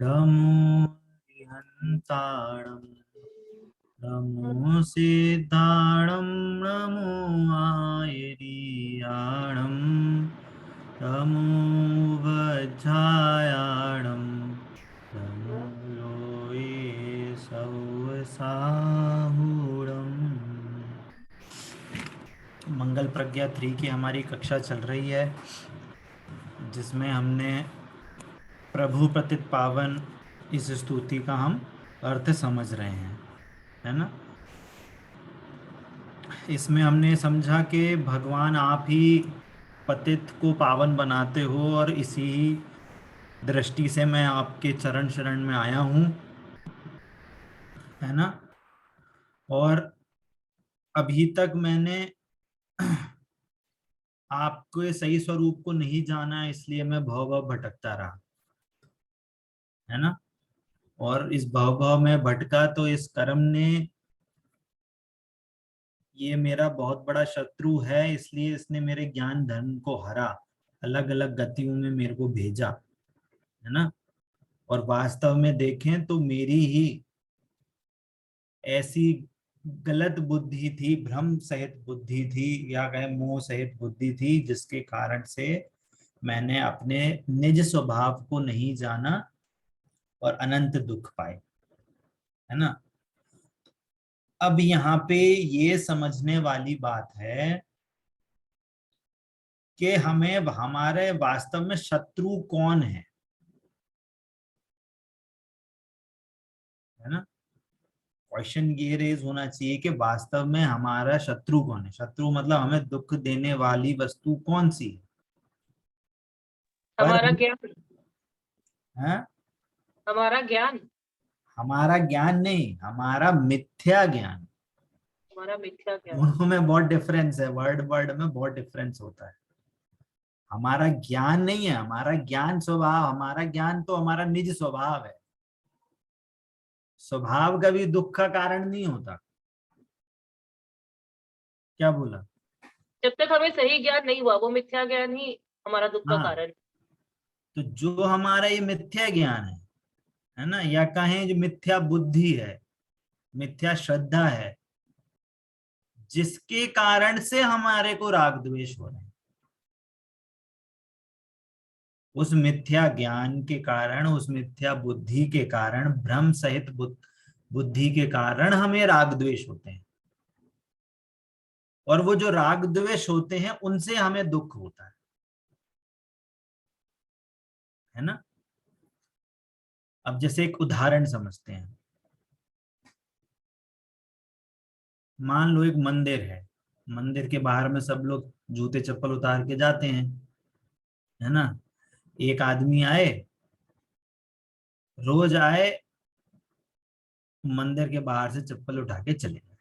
नमो हन्ताणं नमो सिद्धाणं नमो आयर्याणं नमो वज्रायाणं नमो लोये सवसाहूणम्। मंगल प्रज्ञा 3 की हमारी कक्षा चल रही है, जिसमें हमने प्रभु प्रतित पावन इस स्तुति का हम अर्थ समझ रहे हैं, है ना। इसमें हमने समझा कि भगवान आप ही पतित को पावन बनाते हो, और इसी दृष्टि से मैं आपके चरण शरण में आया हूँ, है ना। और अभी तक मैंने आपके सही स्वरूप को नहीं जाना, इसलिए मैं भव भव भटकता रहा, है ना। और इस भव भव में भटका तो इस कर्म ने, ये मेरा बहुत बड़ा शत्रु है, इसलिए इसने मेरे ज्ञान धन को हरा, अलग अलग गतियों में मेरे को भेजा, है ना। और वास्तव में देखें तो मेरी ही ऐसी गलत बुद्धि थी, भ्रम सहित बुद्धि थी, या कहे मोह सहित बुद्धि थी, जिसके कारण से मैंने अपने निज स्वभाव को नहीं जाना और अनंत दुख पाए, है ना। अब यहाँ पे ये समझने वाली बात है कि हमें हमारे वास्तव में शत्रु कौन है ना। क्वेश्चन ये रेज होना चाहिए कि वास्तव में हमारा शत्रु कौन है। शत्रु मतलब हमें दुख देने वाली वस्तु कौन सी है। पर हमारा ज्ञान। है, हमारा ज्ञान। हमारा ज्ञान नहीं, हमारा मिथ्या ज्ञान। हमारा मिथ्या ज्ञान। दोनों में बहुत डिफरेंस है, वर्ड वर्ड में बहुत डिफरेंस होता है। हमारा ज्ञान नहीं है, हमारा ज्ञान स्वभाव, हमारा ज्ञान तो हमारा निज स्वभाव है। स्वभाव कभी दुख का कारण नहीं होता। क्या बोला। जब तक हमें सही ज्ञान नहीं हुआ, वो मिथ्या ज्ञान ही हमारा दुख का हाँ, कारण। तो जो हमारा ये मिथ्या ज्ञान है ना, या कहें जो मिथ्या बुद्धि है, मिथ्या श्रद्धा है, जिसके कारण से हमारे को राग द्वेष हो रहे हैं, उस मिथ्या ज्ञान के कारण, उस मिथ्या बुद्धि के कारण, भ्रम सहित बुद्धि के कारण हमें राग द्वेष होते हैं। और वो जो राग द्वेष होते हैं, उनसे हमें दुख होता है ना। अब जैसे एक उदाहरण समझते हैं। मान लो एक मंदिर है, मंदिर के बाहर में सब लोग जूते चप्पल उतार के जाते हैं, है ना। एक आदमी आए, रोज आए, मंदिर के बाहर से चप्पल उठा के चले जाए।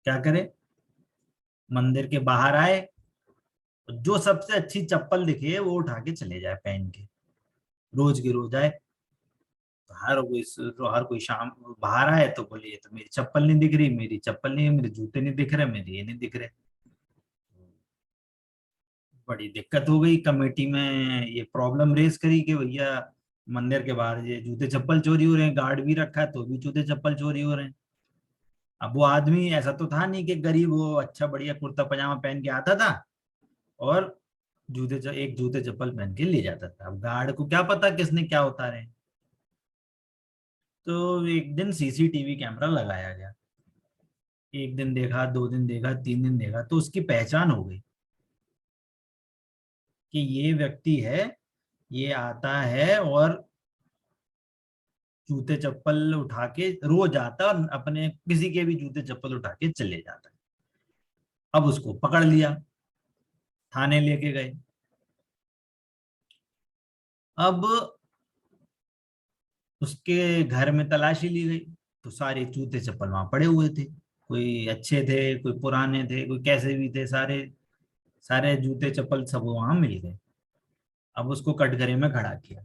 क्या करे, मंदिर के बाहर आए, जो सबसे अच्छी चप्पल दिखे वो उठा के चले जाए पहन के, रोज की रोज आए। तो हर कोई शाम बाहर आए तो बोले, ये तो मेरी चप्पल नहीं दिख रही, मेरी चप्पल नहीं, मेरे जूते नहीं दिख रहे, मेरे ये नहीं दिख रहे। बड़ी दिक्कत हो गई, कमेटी में ये प्रॉब्लम रेस करी कि भैया मंदिर के बाहर ये जूते चप्पल चोरी हो रहे हैं, गार्ड भी रखा है तो भी जूते चप्पल चोरी हो रहे हैं। अब वो आदमी ऐसा तो था नहीं कि गरीब, वो अच्छा बढ़िया कुर्ता पजामा पहन के आता था और एक जूते चप्पल पहन के ले जाता था। अब गार्ड को क्या पता किसने क्या उतारे हैं। तो एक दिन सीसीटीवी कैमरा लगाया गया। एक दिन देखा, 2 दिन देखा, 3 दिन देखा, तो उसकी पहचान हो गई कि ये व्यक्ति है, ये आता है और जूते चप्पल उठा के रोज आता है, और अपने किसी के भी जूते चप्पल उठा के चले जाता है। अब उसको पकड़ लिया, थाने लेके गए। अब उसके घर में तलाशी ली गई, तो सारे जूते चप्पल वहां पड़े हुए थे। कोई अच्छे थे, कोई पुराने थे, कोई कैसे भी थे, सारे सारे जूते चप्पल सब वहां मिल गए। अब उसको कटघरे में खड़ा किया,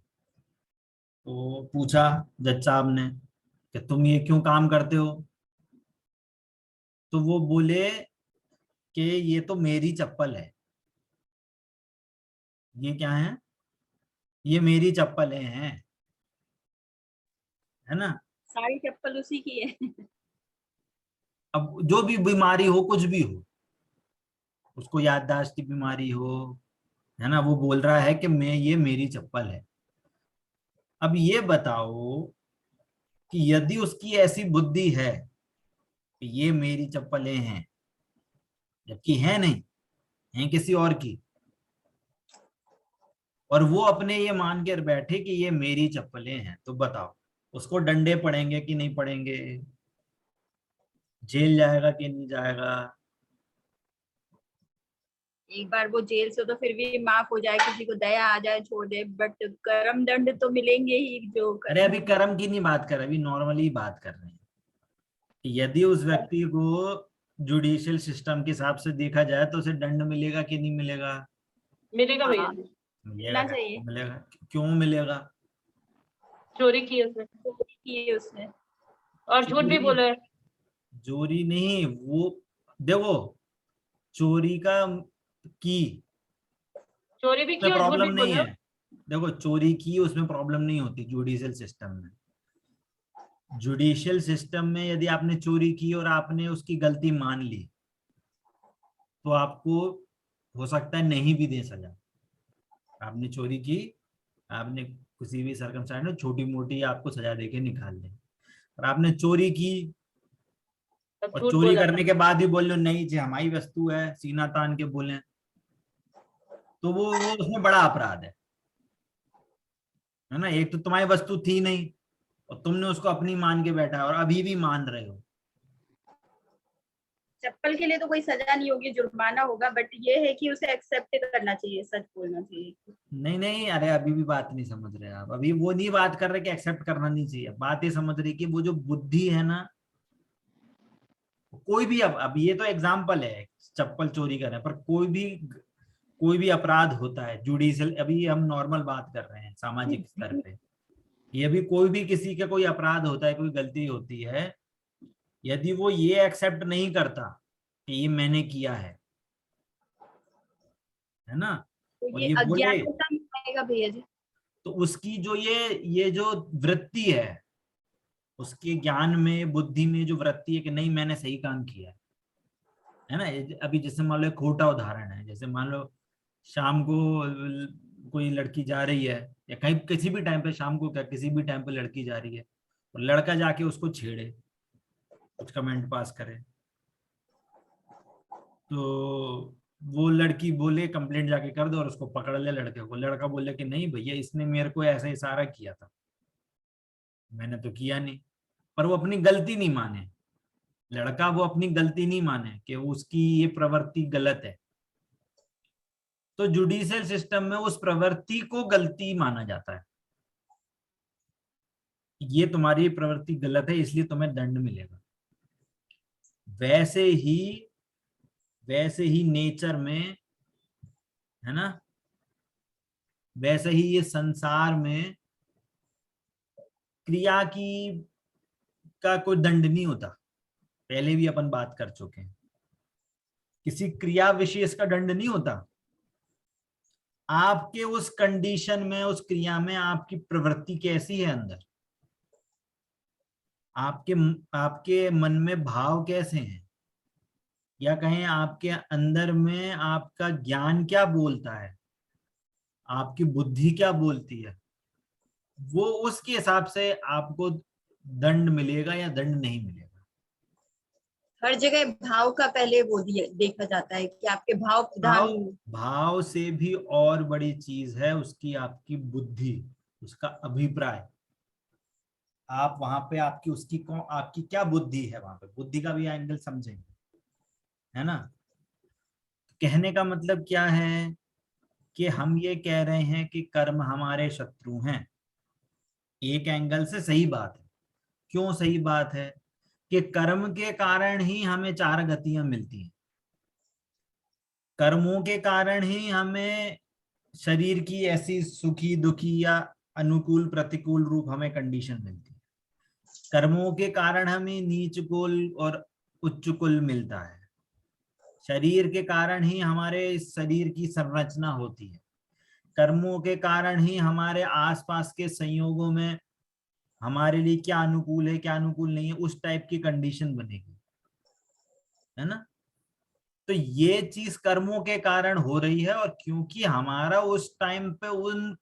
तो पूछा जज साहब ने कि तुम ये क्यों काम करते हो। तो वो बोले कि ये तो मेरी चप्पल है। ये क्या है, ये मेरी चप्पलें हैं, है ना। सारी चप्पल उसी की है। अब जो भी बीमारी हो, कुछ भी हो, उसको याददाश्त की बीमारी हो, है ना, वो बोल रहा है कि मैं, ये मेरी चप्पल है। अब ये बताओ कि यदि उसकी ऐसी बुद्धि है कि ये मेरी चप्पलें हैं, जबकि है नहीं, है किसी और की, और वो अपने ये मान कर बैठे कि ये मेरी चप्पलें हैं, तो बताओ उसको डंडे पड़ेंगे कि नहीं पड़ेंगे, जेल जाएगा कि नहीं जाएगा। एक बार वो जेल से तो फिर भी माफ हो जाए, किसी को दया आ जाए छोड़ दे, बट कर्म दंड तो मिलेंगे ही जो अरे कर्म। अभी कर्म की नहीं बात कर रहे, अभी नॉर्मली बात कर रहे हैं कि यदि उस व्यक्ति को जुडिशियल सिस्टम के हिसाब से देखा जाए तो उसे दंड मिलेगा कि नहीं मिलेगा। मिलेगा भैया। हाँ, मिलेगा, मिलना चाहिए। मिलेगा। क्यों मिलेगा। चोरी की है उसने चोरी की है उसने। और झूठ भी चोरी, बोला है। चोरी नहीं वो, देखो, चोरी का की चोरी भी की में और झूठ प्रॉब्लम भी नहीं बोला। है। देखो, चोरी की उसमें प्रॉब्लम नहीं होती जुडिशियल सिस्टम में। जुडिशियल सिस्टम में यदि आपने चोरी की और आपने उसकी गलती मान ली, तो आपको हो सकता है नहीं भी दे सजा। आपने चोरी की, आपने किसी भी सरकमस्टेंस में छोटी मोटी आपको सजा देके निकाल दे, और आपने चोरी की अब और झूठ चोरी बोला। करने के बाद भी बोल लो नहीं जी हमारी वस्तु है, सीना तान के बोले, तो वो उसमें बड़ा अपराध है ना। एक तो तुम्हारी वस्तु थी नहीं और तुमने उसको अपनी मान के बैठा है और अभी भी मान रहे हो। चप्पल के लिए तो कोई सजा नहीं होगी, जुर्माना होगा, बट ये है कि उसे एक्सेप्ट करना चाहिए, सच बोलना चाहिए। नहीं नहीं, अरे अभी भी बात नहीं समझ रहे आप, अभी वो नहीं बात कर रहे कि एक्सेप्ट करना नहीं चाहिए, बात ये समझ रही कि वो जो बुद्धि है ना, कोई भी, अब ये तो एग्जाम्पल है चप्पल चोरी करने पर, कोई भी अपराध होता है जुडिशियल, अभी हम नॉर्मल बात कर रहे हैं सामाजिक स्तर पे, ये भी कोई भी किसी का कोई अपराध होता है, कोई गलती होती है, यदि वो ये एक्सेप्ट नहीं करता कि ये मैंने किया है ना, तो और ये ये बोले, अज्ञानता में आएगा भैया जी। तो उसकी जो ये जो वृत्ति है, उसके ज्ञान में, बुद्धि में जो वृत्ति है कि नहीं मैंने सही काम किया है ना। अभी जैसे मान लो एक खोटा उदाहरण है, जैसे मान लो शाम को कोई लड़की जा रही है, या कहीं किसी भी टाइम पे, शाम को क्या किसी भी टाइम पे लड़की जा रही है और लड़का जाके उसको छेड़े, कुछ कमेंट पास करे, तो वो लड़की बोले कंप्लेंट जाके कर दो और उसको पकड़ ले लड़के को, लड़का बोले कि नहीं भैया इसने मेरे को ऐसा इशारा किया था, मैंने तो किया नहीं, पर वो अपनी गलती नहीं माने, लड़का वो अपनी गलती नहीं माने कि उसकी ये प्रवृत्ति गलत है, तो जुडिशियल सिस्टम में उस प्रवृत्ति को गलती माना जाता है, ये तुम्हारी प्रवृत्ति गलत है इसलिए तुम्हें दंड मिलेगा। वैसे ही, वैसे ही नेचर में, है ना, वैसे ही ये संसार में क्रिया की का कोई दंड नहीं होता, पहले भी अपन बात कर चुके हैं, किसी क्रिया विशेष का दंड नहीं होता, आपके उस कंडीशन में, उस क्रिया में आपकी प्रवृत्ति कैसी है अंदर, आपके आपके मन में भाव कैसे हैं, या कहें आपके अंदर में आपका ज्ञान क्या बोलता है, आपकी बुद्धि क्या बोलती है, वो उसके हिसाब से आपको दंड मिलेगा या दंड नहीं मिलेगा। हर जगह भाव का पहले वो देखा जाता है कि आपके भाव प्रधान। भाव, भाव से भी और बड़ी चीज है उसकी, आपकी बुद्धि, उसका अभिप्राय, आप वहां पे आपकी उसकी कौन, आपकी क्या बुद्धि है, वहां पे बुद्धि का भी एंगल समझेंगे, है ना। कहने का मतलब क्या है कि हम ये कह रहे हैं कि कर्म हमारे शत्रु हैं, एक एंगल से सही बात है। क्यों सही बात है कि कर्म के कारण ही हमें चार गतियां मिलती हैं, कर्मों के कारण ही हमें शरीर की ऐसी सुखी दुखी या अनुकूल प्रतिकूल रूप हमें कंडीशन मिलती है, कर्मों के कारण हमें नीच कुल और उच्च कुल मिलता है, शरीर के कारण ही हमारे शरीर की संरचना होती है, कर्मों के कारण ही हमारे आसपास के संयोगों में हमारे लिए क्या अनुकूल है क्या अनुकूल नहीं है, उस टाइप की कंडीशन बनेगी, है ना। तो ये चीज कर्मों के कारण हो रही है, और क्योंकि हमारा उस टाइम पे उन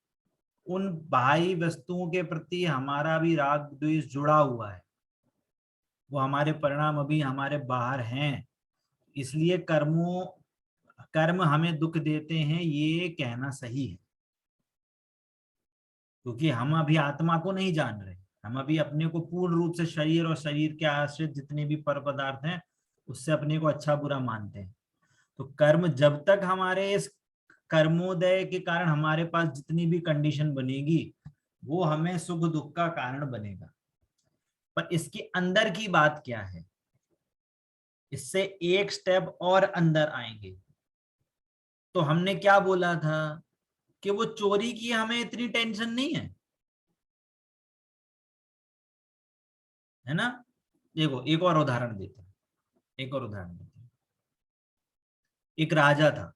उन बाह्य वस्तुओं के प्रति हमारा भी राग द्वेष जुड़ा हुआ है, वो हमारे परिणाम अभी हमारे बाहर हैं, इसलिए कर्म हमें दुख देते हैं, ये कहना सही है। क्योंकि हम अभी आत्मा को नहीं जान रहे, हम अभी अपने को पूर्ण रूप से शरीर और शरीर के आश्रित जितने भी पर पदार्थ हैं उससे अपने को अच्छा बुरा मानते हैं। तो कर्म जब तक हमारे इस कर्मोदय के कारण हमारे पास जितनी भी कंडीशन बनेगी वो हमें सुख दुख का कारण बनेगा। पर इसके अंदर की बात क्या है, इससे एक स्टेप और अंदर आएंगे। तो हमने क्या बोला था कि वो चोरी की हमें इतनी टेंशन नहीं है ना। देखो एक और उदाहरण देते हैं, एक राजा था,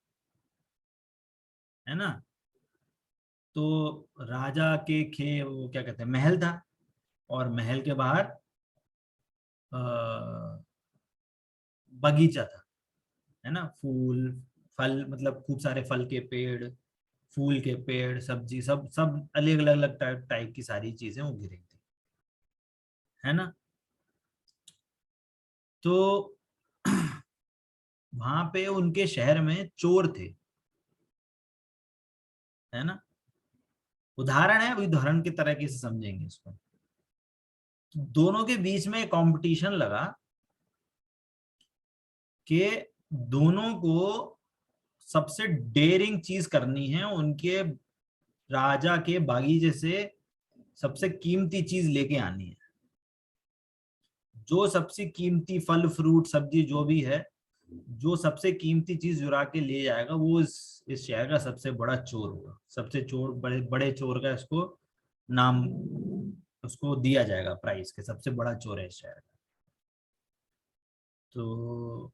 है ना। तो राजा के वो क्या कहते हैं, महल था, और महल के बाहर बगीचा था, है ना। फूल फल, मतलब खूब सारे फल के पेड़, फूल के पेड़, सब्जी, सब सब अलग अलग अलग टाइप की सारी चीजें उगी रही थी, है ना। तो वहां पे उनके शहर में चोर थे, है ना। उदाहरण है, उदाहरण की तरह से समझेंगे इसको। तो दोनों के बीच में कंपटीशन लगा कि दोनों को सबसे डेयरिंग चीज करनी है, उनके राजा के बागीचे से सबसे कीमती चीज लेके आनी है। जो सबसे कीमती फल फ्रूट सब्जी जो भी है, जो सबसे कीमती चीज चुरा के ले जाएगा वो इस शहर का सबसे बड़ा चोर होगा। सबसे चोर, बड़े बड़े चोर का इसको नाम उसको दिया जाएगा प्राइस के, सबसे बड़ा चोर है इस शहर का। तो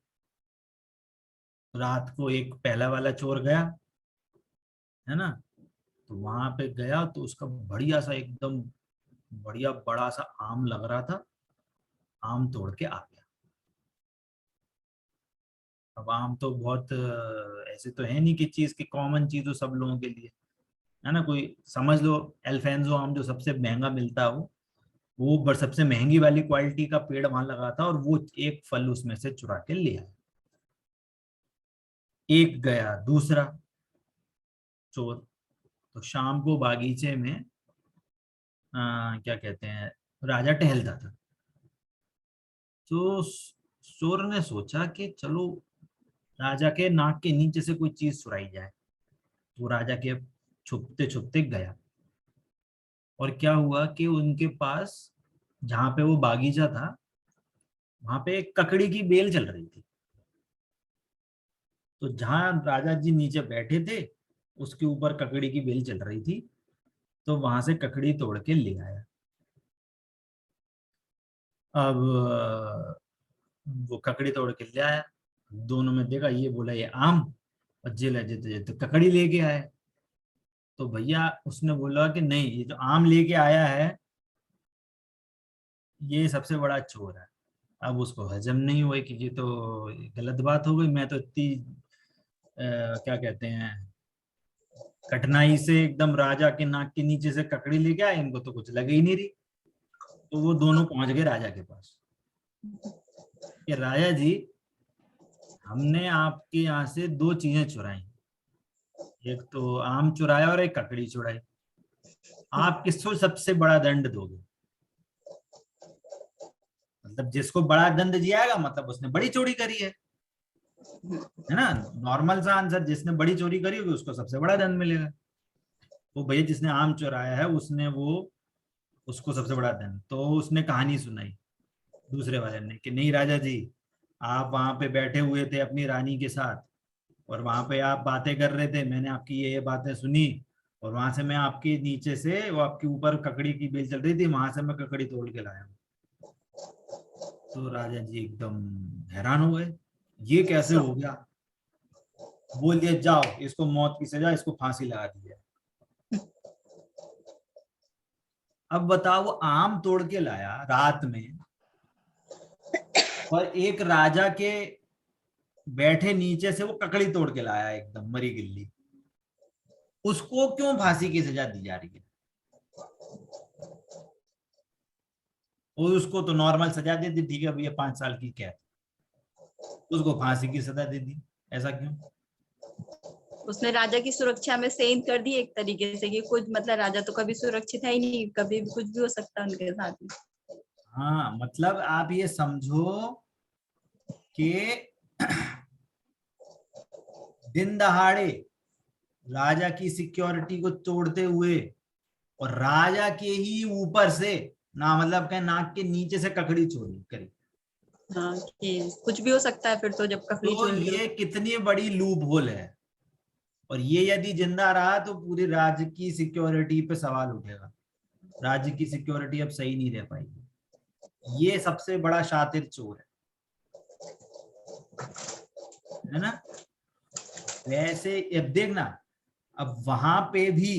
रात को एक पहला वाला चोर गया, है ना। तो वहां पे गया तो उसका बढ़िया सा, एकदम बढ़िया बड़ा सा आम लग रहा था, आम तोड़ के आ गया। अब आम तो बहुत ऐसे तो है नहीं कि चीज की कॉमन चीज हो सब लोगों के लिए, है ना। कोई समझ लो अल्फेंजो आम जो सबसे महंगा मिलता हो, वो सबसे महंगी वाली क्वालिटी का पेड़ वहां लगा था, और वो एक फल उसमें से चुरा के ले आया। एक गया दूसरा चोर, तो शाम को बागीचे में क्या कहते हैं, राजा टहलता था। तो चोर ने सोचा कि चलो राजा के नाक के नीचे से कोई चीज चुराई जाए। तो राजा के छुपते छुपते गया, और क्या हुआ कि उनके पास जहां पे वो बागीचा था वहां पे एक ककड़ी की बेल चल रही थी। तो जहां राजा जी नीचे बैठे थे उसके ऊपर ककड़ी की बेल चल रही थी, तो वहां से ककड़ी तोड़ के ले आया। अब वो ककड़ी तोड़ के ले आया, दोनों में देखा, ये बोला ये आम, और जेल तो ककड़ी लेके आया। तो भैया उसने बोला कि नहीं, ये जो आम लेके आया है ये सबसे बड़ा चोर है। अब उसको हजम नहीं हुआ कि ये तो गलत बात हो गई, मैं तो इतनी क्या कहते हैं कठिनाई से एकदम राजा के नाक के नीचे से ककड़ी लेके आए, इनको तो कुछ लगे ही नहीं रही। तो वो दोनों पहुंच गए राजा के पास कि राजा जी, हमने आपके यहाँ से दो चीजें चुराई, एक तो आम चुराया और एक ककड़ी चुराई, आप किसको सबसे बड़ा दंड दोगे। मतलब जिसको बड़ा दंड दिया जाएगा मतलब उसने बड़ी चोरी करी है ना। नॉर्मल सा आंसर, जिसने बड़ी चोरी करी होगी उसको सबसे बड़ा दंड मिलेगा। तो भैया जिसने आम चुराया है उसने उसको सबसे बड़ा दंड। तो उसने कहानी सुनाई दूसरे वाले ने कि नहीं राजा जी, आप वहां पे बैठे हुए थे अपनी रानी के साथ, और वहां पे आप बातें कर रहे थे, मैंने आपकी ये बातें सुनी, और वहां से मैं आपके नीचे से, वो आपके ऊपर ककड़ी की बेल चल रही थी, वहां से मैं ककड़ी तोड़ के लाया हूँ। तो राजा जी एकदम हैरान हो गए, ये कैसे हो गया। बोल दिया जाओ इसको मौत की सजा, इसको फांसी लगा दी जाए। अब बताओ, वो आम तोड़ के लाया रात में, और एक राजा के बैठे नीचे से वो ककड़ी तोड़ के लाया, एकदम मरी गिल्ली, उसको क्यों फांसी की सजा दी जा रही है? और उसको तो नॉर्मल सजा दे दी, ठीक है भैया 5 साल की कैद, उसको फांसी की सजा दे दी, ऐसा क्यों? उसने राजा की सुरक्षा में सेंध कर दी एक तरीके से कि कुछ मतलब राजा तो कभी सुरक्षित है ही नहीं, कभी भी कुछ भी हो सकता है उनके साथ में। हाँ, मतलब आप ये समझो कि दिन दहाड़े राजा की सिक्योरिटी को तोड़ते हुए, और राजा के ही ऊपर से ना, मतलब क्या, नाक के नीचे से ककड़ी चोरी करी, हाँ कि कुछ भी हो सकता है फिर तो जब ककड़ी तो चोरी ये कितनी बड़ी लूप होल है। और ये यदि जिंदा रहा तो पूरी राज्य की सिक्योरिटी पे सवाल उठेगा, राज्य की सिक्योरिटी अब सही नहीं रह पाएगी। ये सबसे बड़ा शातिर चोर है ना। वैसे अब देखना, अब वहां पे भी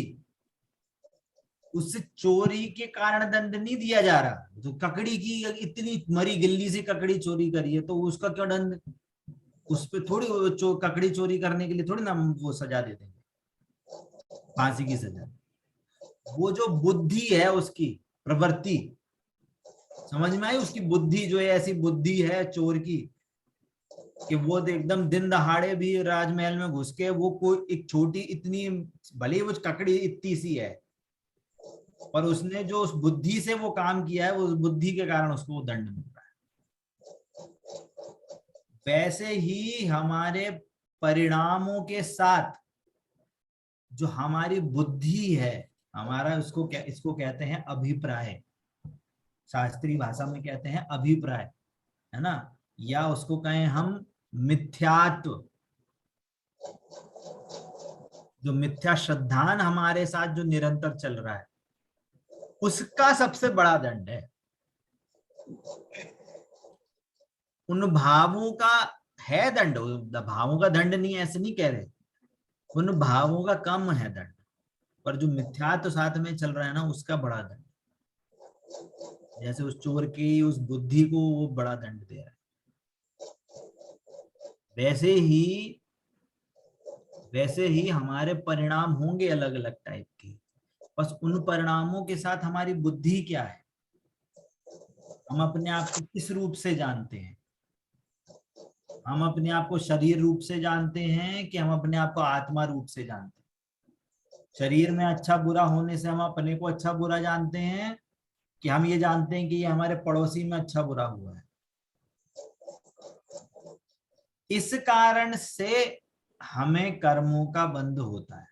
उस चोरी के कारण दंड नहीं दिया जा रहा, तो ककड़ी की इतनी मरी गिल्ली से ककड़ी चोरी करी है तो उसका क्यों दंड? उस पे थोड़ी ककड़ी चोरी करने के लिए थोड़ी ना हम वो सजा दे देंगे, फांसी की सजा। वो जो बुद्धि है उसकी, प्रवृत्ति समझ में आई, उसकी बुद्धि जो है, ऐसी बुद्धि है चोर की कि वो एकदम दिन दहाड़े भी राजमहल में घुस के वो कोई एक छोटी इतनी, भले ही वो ककड़ी इतनी सी है, और उसने जो उस बुद्धि से वो काम किया है, उस बुद्धि के कारण उसको दंड मिल रहा है। वैसे ही हमारे परिणामों के साथ जो हमारी बुद्धि है, हमारा इसको कहते हैं अभिप्राय, शास्त्रीय भाषा में कहते हैं अभिप्राय, है ना, या उसको कहें हम मिथ्यात्व। जो मिथ्या श्रद्धान हमारे साथ जो निरंतर चल रहा है, उसका सबसे बड़ा दंड है। उन भावों का है दंड, भावों का दंड नहीं, ऐसे नहीं कह रहे, उन भावों का कम है दंड, पर जो मिथ्यात्व साथ में चल रहा है ना, उसका बड़ा दंड। जैसे उस चोर की उस बुद्धि को वो बड़ा दंड दे रहा है, वैसे ही हमारे परिणाम होंगे अलग अलग टाइप के, बस उन परिणामों के साथ हमारी बुद्धि क्या है, हम अपने आप को किस रूप से जानते हैं। हम अपने आप को शरीर रूप से जानते हैं कि हम अपने आप को आत्मा रूप से जानते हैं। शरीर में अच्छा बुरा होने से हम अपने को अच्छा बुरा जानते हैं, कि हम ये जानते हैं कि ये हमारे पड़ोसी में अच्छा बुरा हुआ है। इस कारण से हमें कर्मों का बंध होता है।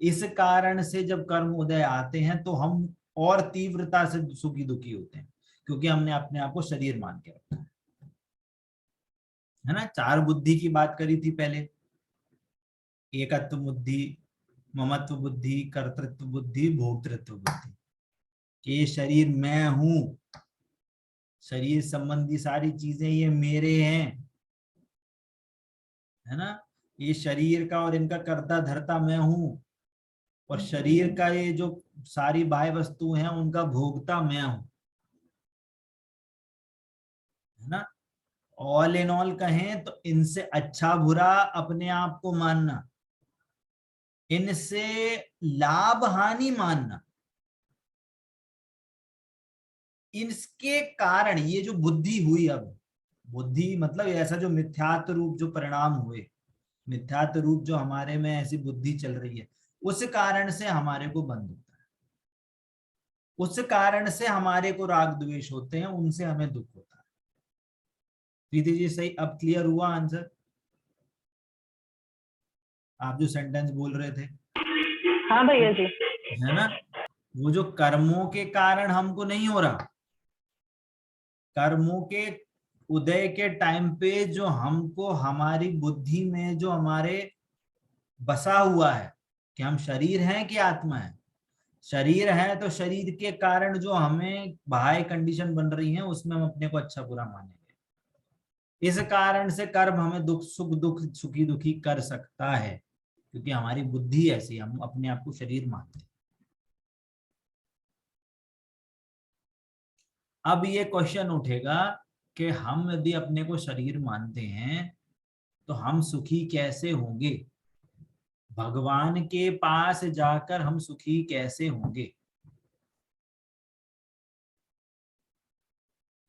इस कारण से जब कर्म उदय आते हैं तो हम और तीव्रता से सुखी दुखी होते हैं, क्योंकि हमने अपने आप को शरीर मान के रखा है ना। 4 बुद्धि की बात करी थी पहले, एकत्व बुद्धि, ममत्व बुद्धि, कर्तृत्व बुद्धि, भोक्तृत्व बुद्धि। ये शरीर मैं हूं, शरीर संबंधी सारी चीजें ये मेरे हैं, है ना। ये शरीर का और इनका कर्ता धर्ता मैं हूं, और शरीर का ये जो सारी बाह्य वस्तु हैं उनका भोगता मैं हूं, है ना। ऑल इन ऑल कहें तो इनसे अच्छा बुरा अपने आप को मानना, इनसे लाभ हानि मानना, इसके कारण ये जो बुद्धि हुई, अब बुद्धि मतलब ऐसा जो मिथ्यात्व रूप जो परिणाम हुए, मिथ्यात्व रूप जो हमारे में ऐसी बुद्धि चल रही है, उस कारण से हमारे को बंध होता है, उस कारण से हमारे को राग द्वेष होते हैं, उनसे हमें दुख होता है। प्रीति जी सही, अब क्लियर हुआ आंसर? आप जो सेंटेंस बोल रहे थे, हाँ भैया जी। है ना, वो जो कर्मों के कारण हमको नहीं हो रहा, कर्मों के उदय के टाइम पे जो हमको हमारी बुद्धि में जो हमारे बसा हुआ है कि हम शरीर हैं कि आत्मा है। शरीर है तो शरीर के कारण जो हमें बाह्य कंडीशन बन रही है उसमें हम अपने को अच्छा बुरा मानेंगे। इस कारण से कर्म हमें दुख सुख दुख सुखी दुखी कर सकता है, क्योंकि हमारी बुद्धि ऐसी, हम अपने आप को शरीर मानते हैं। अब ये क्वेश्चन उठेगा कि हम यदि अपने को शरीर मानते हैं तो हम सुखी कैसे होंगे, भगवान के पास जाकर हम सुखी कैसे होंगे,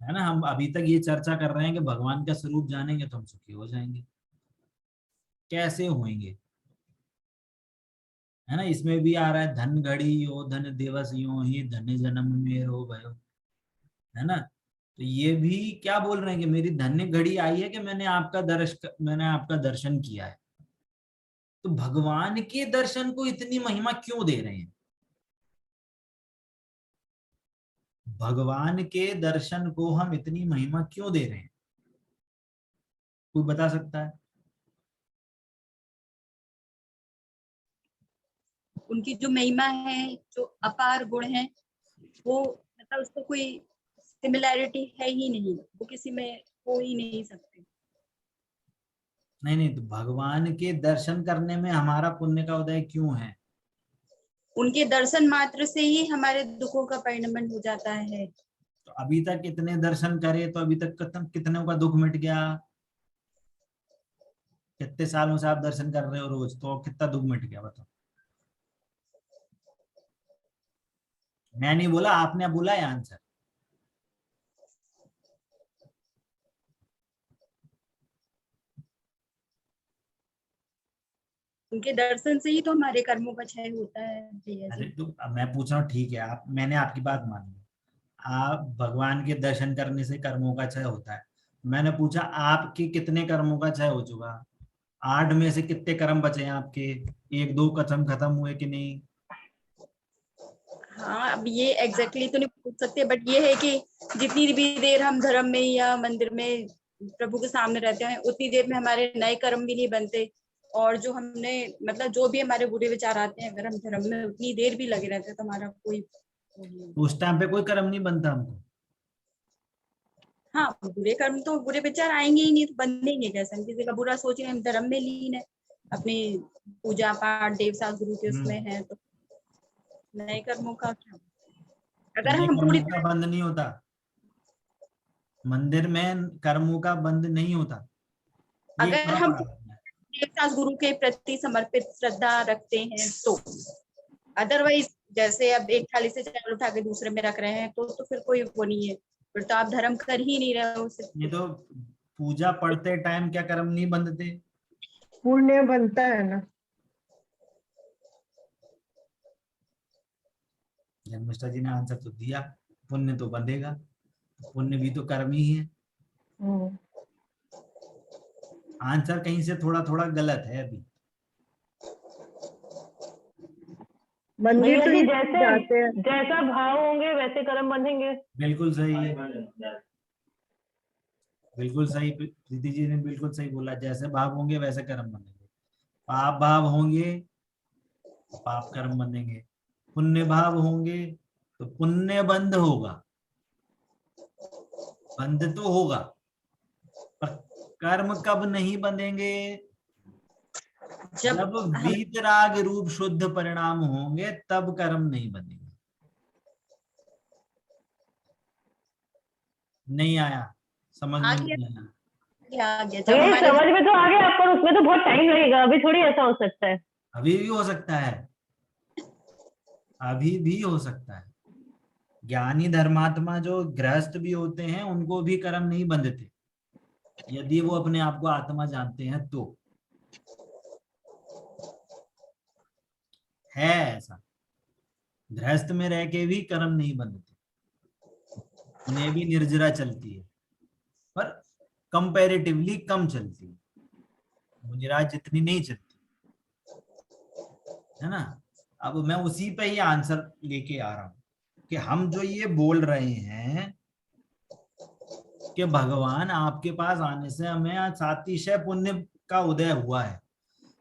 है ना। हम अभी तक ये चर्चा कर रहे हैं कि भगवान का स्वरूप जानेंगे तो हम सुखी हो जाएंगे, कैसे होंगे, है ना। इसमें भी आ रहा है धन घड़ी यो धन दिवस यो ही धन जन्म मेरो भयो, है ना। तो ये भी क्या बोल रहे हैं कि मेरी धन्य घड़ी आई है कि मैंने आपका दर्शन किया है। तो भगवान के दर्शन को इतनी महिमा क्यों दे रहे हैं, भगवान के दर्शन को हम इतनी महिमा क्यों दे रहे हैं, कोई बता सकता है? उनकी जो महिमा है, जो अपार गुण है, वो मतलब उसको कोई सिमिलैरिटी है ही नहीं, वो किसी में हो ही नहीं सकते। नहीं नहीं, तो भगवान के दर्शन करने में हमारा पुण्य का उदय क्यों है? उनके दर्शन मात्र से ही हमारे दुखों का परिणमन हो जाता है। तो अभी तक कितने दर्शन करे, तो अभी तक कितनों का दुख मिट गया, कितने सालों से आप दर्शन कर रहे हो रोज, तो कितना दुख मिट गया बताओ। मैं नहीं बोला, आपने बोला है आंसर। उनके दर्शन से ही तो हमारे कर्मों का क्षय होता है भैया अरे जी। तो अब मैं पूछ रहा हूँ, ठीक है, मैंने आपकी बात मान ली, आप भगवान के दर्शन करने से कर्मों का क्षय होता है। मैंने पूछा आपके कितने कर्मों का क्षय हो चुका, 8 में से कितने कर्म बचे हैं आपके, 1-2 कर्म खत्म हुए कि नहीं? हाँ, अब ये एग्जैक्टली तो नहीं पूछ सकते, बट ये है कि जितनी भी देर हम धर्म में या मंदिर में प्रभु के सामने रहते हैं, उतनी देर में हमारे नए कर्म भी नहीं बनते। और जो हमने मतलब जो भी हमारे बुरे विचार आते हैं, अगर हम धर्म में उतनी देर भी लगे रहते हैं तो हमारा कोई वो नहीं होता। उस टाइम पे कोई कर्म नहीं बनता हमको। हाँ, बुरे कर्म तो बुरे विचार आएंगे ही नहीं, तो बंधेंगे कैसे? हम किसी का बुरा सोच रहे हैं, हम धर्म में लीन है, अपनी पूजा पाठ देव सास गुरु के उसमें है, तो नए कर्मों का क्या? तो अगर नए हम पूरी कर्मों का बंध नहीं होता, मंदिर में कर्मों का बंध नहीं होता, ये अगर कहाँ हम पढ़ा आपने? देवदास गुरु के प्रति समर्पित श्रद्धा रखते हैं तो। अदरवाइज जैसे अब एक थाली से चावल उठा के दूसरे में रख रहे हैं, तो फिर कोई वो नहीं है, फिर तो आप धर्म कर ही नहीं रहे हो ये सिर्फ। तो पूजा पढ़ते टाइम क्या कर्म नहीं बंधते? पुण्य बनता है ना। जन्मिष्ठा जी ने आंसर तो दिया, पुण्य तो बंधेगा, पुण्य भी तो कर्म ही है। हम्म। आंसर कहीं से थोड़ा थोड़ा गलत है अभी। मंदिर भैया तो जी, ये जैसे जाते हैं। जैसा भाव होंगे वैसे कर्म बंधेंगे। बिल्कुल सही, बिल्कुल सही, प्रीति जी ने बिल्कुल सही बोला, जैसे भाव होंगे वैसे कर्म बनेंगे। पाप भाव होंगे तो पाप कर्म बनेंगे, पुण्य भाव होंगे तो पुण्य बंध होगा, बंध तो होगा, पर कर्म कब नहीं बंधेंगे? जब जब हम वीतराग रूप शुद्ध परिणाम होंगे तब कर्म नहीं बनेंगे। नहीं आया, समझ में आगे नहीं आया? आगे जब भैया हमारे समझ में तो आ गया, पर उसमें तो बहुत टाइम लगेगा, अभी थोड़ी ऐसा हो सकता है। अभी भी हो सकता है, अभी भी हो सकता है। ज्ञानी धर्मात्मा जो गृहस्थ भी होते हैं उनको भी कर्म नहीं बंधते, यदि वो अपने आप को आत्मा जानते हैं तो। है ऐसा, गृहस्थ में रह के भी कर्म नहीं बंधते, उन्हें भी निर्जरा चलती है, पर कंपैरेटिवली कम चलती है, मुनिराज जितनी नहीं चलती, है ना। अब मैं उसी पे ही आंसर लेके आ रहा हूं कि हम जो ये बोल रहे हैं कि भगवान आपके पास आने से हमें सातिशय पुण्य का उदय हुआ है,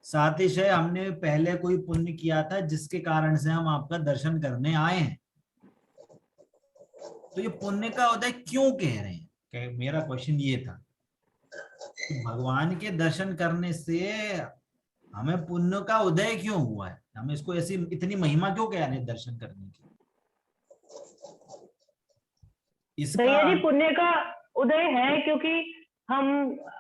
सातिशय हमने पहले कोई पुण्य किया था जिसके कारण से हम आपका दर्शन करने आए हैं, तो ये पुण्य का उदय क्यों कह रहे हैं? मेरा क्वेश्चन ये था कि भगवान के दर्शन करने से हमें पुण्य का उदय क्यों हुआ है, हमें इसको ऐसी इतनी महिमा क्यों कह रहे हैं दर्शन करने की? इसका भैया जी पुण्य का उदय है, क्योंकि हम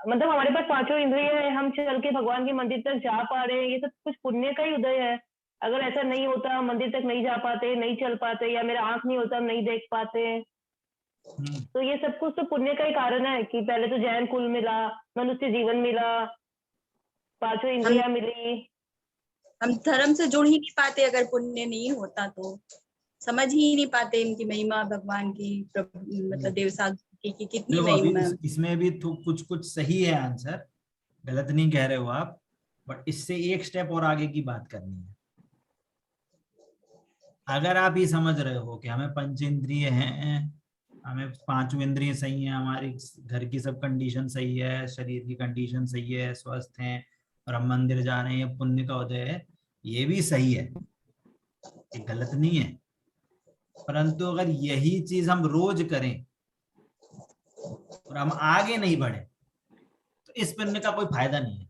मतलब हमारे पास पांचों इंद्रिय है, हम चल के भगवान के मंदिर तक जा पा रहे हैं, ये सब कुछ पुण्य का ही उदय है। अगर ऐसा नहीं होता, हम मंदिर तक नहीं जा पाते, नहीं चल पाते, या मेरा आंख नहीं होता, हम नहीं देख पाते, तो ये सब कुछ तो पुण्य का ही कारण है कि पहले तो जैन कुल मिला, मनुष्य जीवन मिला, पांचों इंद्रियां मिली। हम धर्म से जुड़ ही नहीं पाते अगर पुण्य नहीं होता तो, समझ ही नहीं पाते इनकी महिमा, भगवान की मतलब देव साधु की कितनी देखो अभी महिमा। इसमें भी तो कुछ कुछ सही है आंसर, गलत नहीं कह रहे हो आप, बट इससे एक स्टेप और आगे की बात करनी है। अगर आप ये समझ रहे हो कि हमें पंच इंद्रिय हैं, हमें पांचों इंद्रिय सही है, हमारी घर की सब कंडीशन सही है, शरीर की कंडीशन सही है, स्वस्थ हैं, और हम मंदिर जा रहे हैं, पुण्य का उदय है, ये भी सही है, ये गलत नहीं है। परंतु अगर यही चीज हम रोज करें और हम आगे नहीं बढ़े तो इस पुण्य का कोई फायदा नहीं है,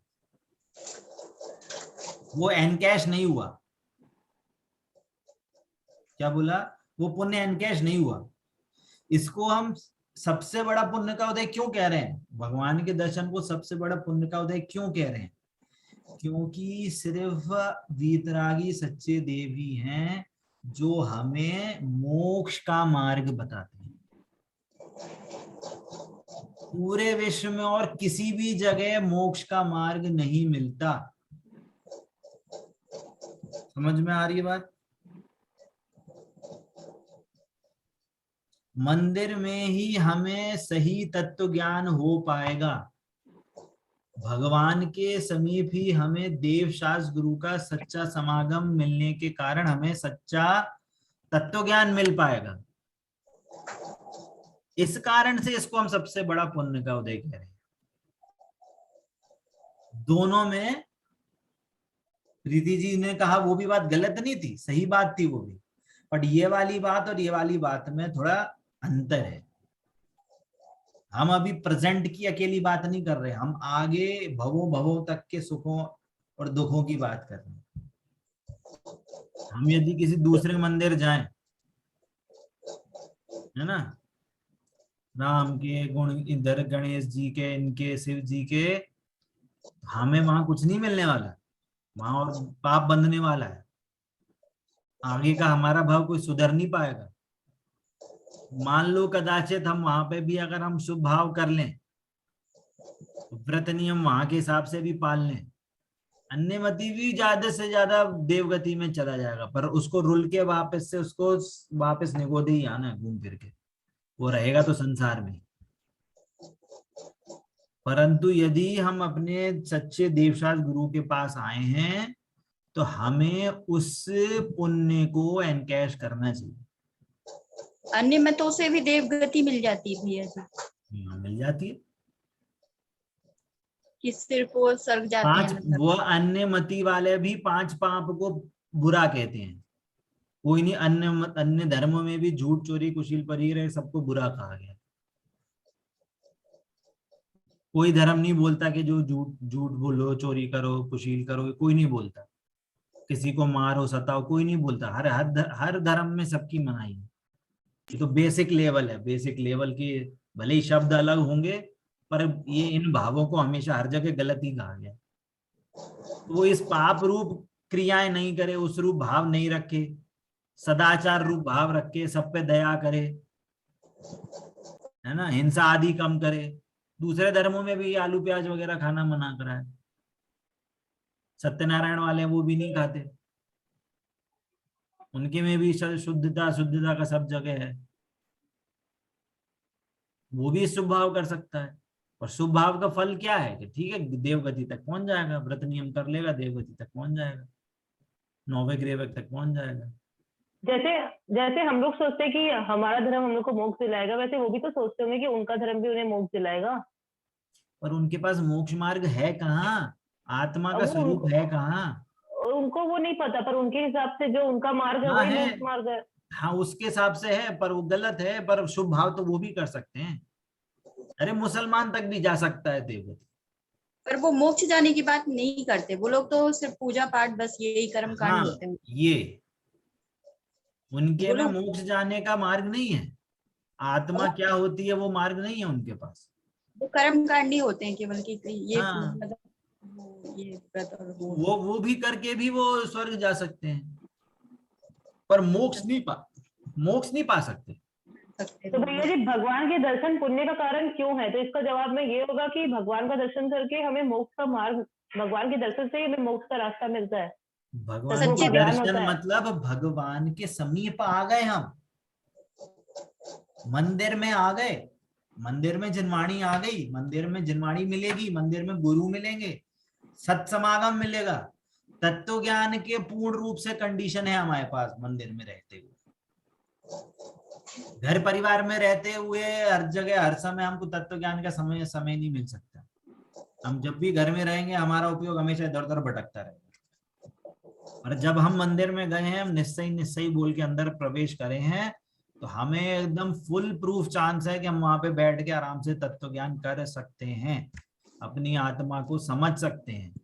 वो एनकैश नहीं हुआ। क्या बोला? वो पुण्य एनकैश नहीं हुआ। इसको हम सबसे बड़ा पुण्य का उदय क्यों कह रहे हैं? भगवान के दर्शन को सबसे बड़ा पुण्य का उदय क्यों कह रहे हैं? क्योंकि सिर्फ वीतरागी सच्चे देव ही हैं जो हमें मोक्ष का मार्ग बताते हैं। पूरे विश्व में और किसी भी जगह मोक्ष का मार्ग नहीं मिलता। समझ में आ रही है बात? मंदिर में ही हमें सही तत्व ज्ञान हो पाएगा। भगवान के समीप ही हमें देव शास्त्र गुरु का सच्चा समागम मिलने के कारण हमें सच्चा तत्व ज्ञान मिल पाएगा। इस कारण से इसको हम सबसे बड़ा पुण्य का उदय कह रहे हैं। दोनों में प्रीति जी ने कहा वो भी बात गलत नहीं थी, सही बात थी वो भी, बट ये वाली बात और ये वाली बात में थोड़ा अंतर है। हम अभी प्रेजेंट की अकेली बात नहीं कर रहे, हम आगे भवों भवों तक के सुखों और दुखों की बात कर रहे हैं। हम यदि किसी दूसरे मंदिर जाएं, है ना, राम के गुण इधर, गणेश जी के, इनके, शिव जी के, हमें वहां कुछ नहीं मिलने वाला, वहां और पाप बंधने वाला है। आगे का हमारा भाव कोई सुधर नहीं पाएगा। मान लो कदाचित हम वहां पे भी अगर हम शुभ भाव कर लें, व्रत नियम वहां के हिसाब से भी पाल लें, अन्यमति भी ज्यादा से ज्यादा देवगति में चला जाएगा, पर उसको रुल के वापस से उसको वापस निगोदे ही आना है घूम फिर के, वो रहेगा तो संसार में। परंतु यदि हम अपने सच्चे देवशास्त्र गुरु के पास आए हैं तो हमें उस पुण्य को एनकैश करना चाहिए। अन्य मतों से भी देव गति मिल जाती है भैया जी? मिल जाती है। कि सिर्फ वो स्वर्ग जाते हैं मतलब? वो अन्य मति वाले भी 5 पाप को बुरा कहते हैं। कोई नहीं, अन्य धर्मों में भी झूठ, चोरी, कुशील, परीर सबको बुरा कहा गया। कोई धर्म नहीं बोलता कि जो झूठ बोलो, चोरी करो, कुशील करो, कोई नहीं बोलता। किसी को मारो, सताओ, कोई नहीं बोलता। हर धर्म में सबकी मनाही है। ये तो बेसिक लेवल है। बेसिक लेवल के भले ही शब्द अलग होंगे, पर ये इन भावों को हमेशा हर जगह गलत ही कहा गया। तो वो इस पाप रूप क्रियाएं नहीं करे, उस रूप भाव नहीं रखे, सदाचार रूप भाव रखे, सब पे दया करे, है ना, हिंसा आदि कम करे। दूसरे धर्मों में भी आलू प्याज वगैरह खाना मना करा है। सत्यनारायण वाले वो भी नहीं खाते, उनके में भी शुद्धता का सब जगह है। वो भी शुभ भाव कर सकता है। और शुभ भाव का फल क्या है कि ठीक है, देवगति तक पहुंच जाएगा, व्रत नियम कर लेगा, देवगति तक पहुंच जाएगा, 9वें ग्रेवक तक पहुंच जाएगा। जैसे हम लोग सोचते हैं कि हमारा धर्म हम लोग को मोक्ष दिलाएगा, वैसे वो भी तो सोचते होंगे कि उनका धर्म भी उन्हें मोक्ष दिलाएगा। पर उनके पास मोक्ष मार्ग है कहाँ? आत्मा का स्वरूप है कहाँ? उनको वो नहीं पता, पर उनके हिसाब से जो उनका मार्ग है वही मोक्ष मार्ग है। हाँ, उसके हिसाब से है, पर वो गलत है। पर शुभ भाव तो वो भी कर सकते हैं। अरे मुसलमान तक भी जा सकता है देवगति। पर वो मोक्ष जाने की बात नहीं करते वो लोग, तो सिर्फ पूजा पाठ, बस यही कर्म कांड होते हैं। ये उनके में मोक्ष जाने का मार्ग नहीं है। आत्मा क्या होती है वो मार्ग नहीं है उनके पास। वो कर्म कांडी होते हैं केवल कि ये हाँ। मतलब ये व्रत और वो वो भी करके भी वो स्वर्ग जा सकते हैं, पर मोक्ष नहीं पा सकते। सकते तो भैया जी भगवान के दर्शन पुण्य का कारण क्यों है? तो इसका जवाब में ये होगा कि भगवान का दर्शन करके हमें मोक्ष का मार्ग, भगवान के दर्शन से ही हमें मोक्ष का रास्ता मिलता है। भगवान सच्चे के ज्ञान दर्शन होता है। मतलब भगवान के समीप आ गए, हम मंदिर में आ गए, मंदिर में जिनवाणी आ गई, मंदिर में जिनवाणी मिलेगी, मंदिर में गुरु मिलेंगे, सत्समागम मिलेगा, तत्व ज्ञान के पूर्ण रूप से कंडीशन है हमारे पास मंदिर में रहते हुए। घर परिवार में रहते हुए हर जगह हर समय हमको तत्व ज्ञान का समय नहीं मिल सकता। हम जब भी घर में रहेंगे हमारा उपयोग हमेशा इधर उधर भटकता रहेगा। और जब हम मंदिर में गए हैं, हम निश्चय बोल के अंदर प्रवेश करे हैं, तो हमें एकदम फुल प्रूफ चांस है कि हम वहां पे बैठ के आराम से तत्व ज्ञान कर सकते हैं, अपनी आत्मा को समझ सकते हैं।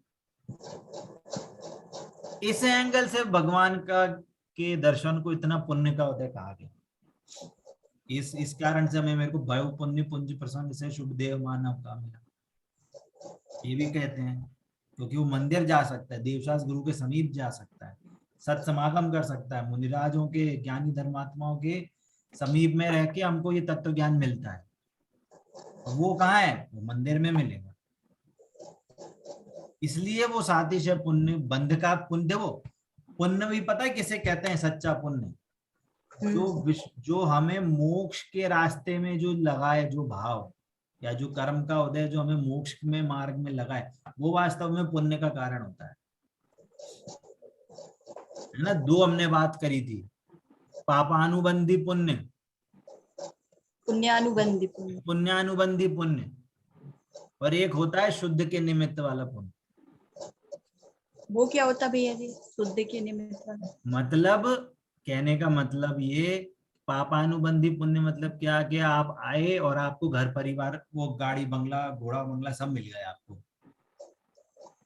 इस एंगल से भगवान का के दर्शन को इतना पुण्य का उदय कहा गया। इस कारण से हमें मेरे को भय पुण्य पुंज प्रसंग से शुभ देव मानव का मिला, ये भी कहते हैं, क्योंकि वो मंदिर जा सकता है, देवशास गुरु के समीप जा सकता है, सत्समागम कर सकता है, मुनिराजों के ज्ञानी धर्मात्माओं के समीप में रह के हमको ये तत्व ज्ञान मिलता है। वो कहाँ है? वो मंदिर में मिलेगा। इसलिए वो सातिश है पुण्य, बंध का पुण्य। वो पुण्य भी पता है किसे कहते हैं? सच्चा पुण्य जो हमें मोक्ष के रास्ते में जो लगाए, जो भाव या जो कर्म का उदय जो हमें मोक्ष में मार्ग में लगाए, वो वास्तव में पुण्य का कारण होता है ना। दो हमने बात करी थी, पापानुबंधी पुण्य, पुण्यानुबंधी पुण्य। पुण्यानुबंधी पुण्य, और एक होता है शुद्ध के निमित्त वाला पुण्य। वो क्या होता भैया जी शुद्ध के निमित्त वाला? मतलब कहने का मतलब ये, पापानुबंधी पुण्य मतलब क्या कि आप आए और आपको घर परिवार, वो गाड़ी बंगला घोड़ा बंगला सब मिल गया आपको,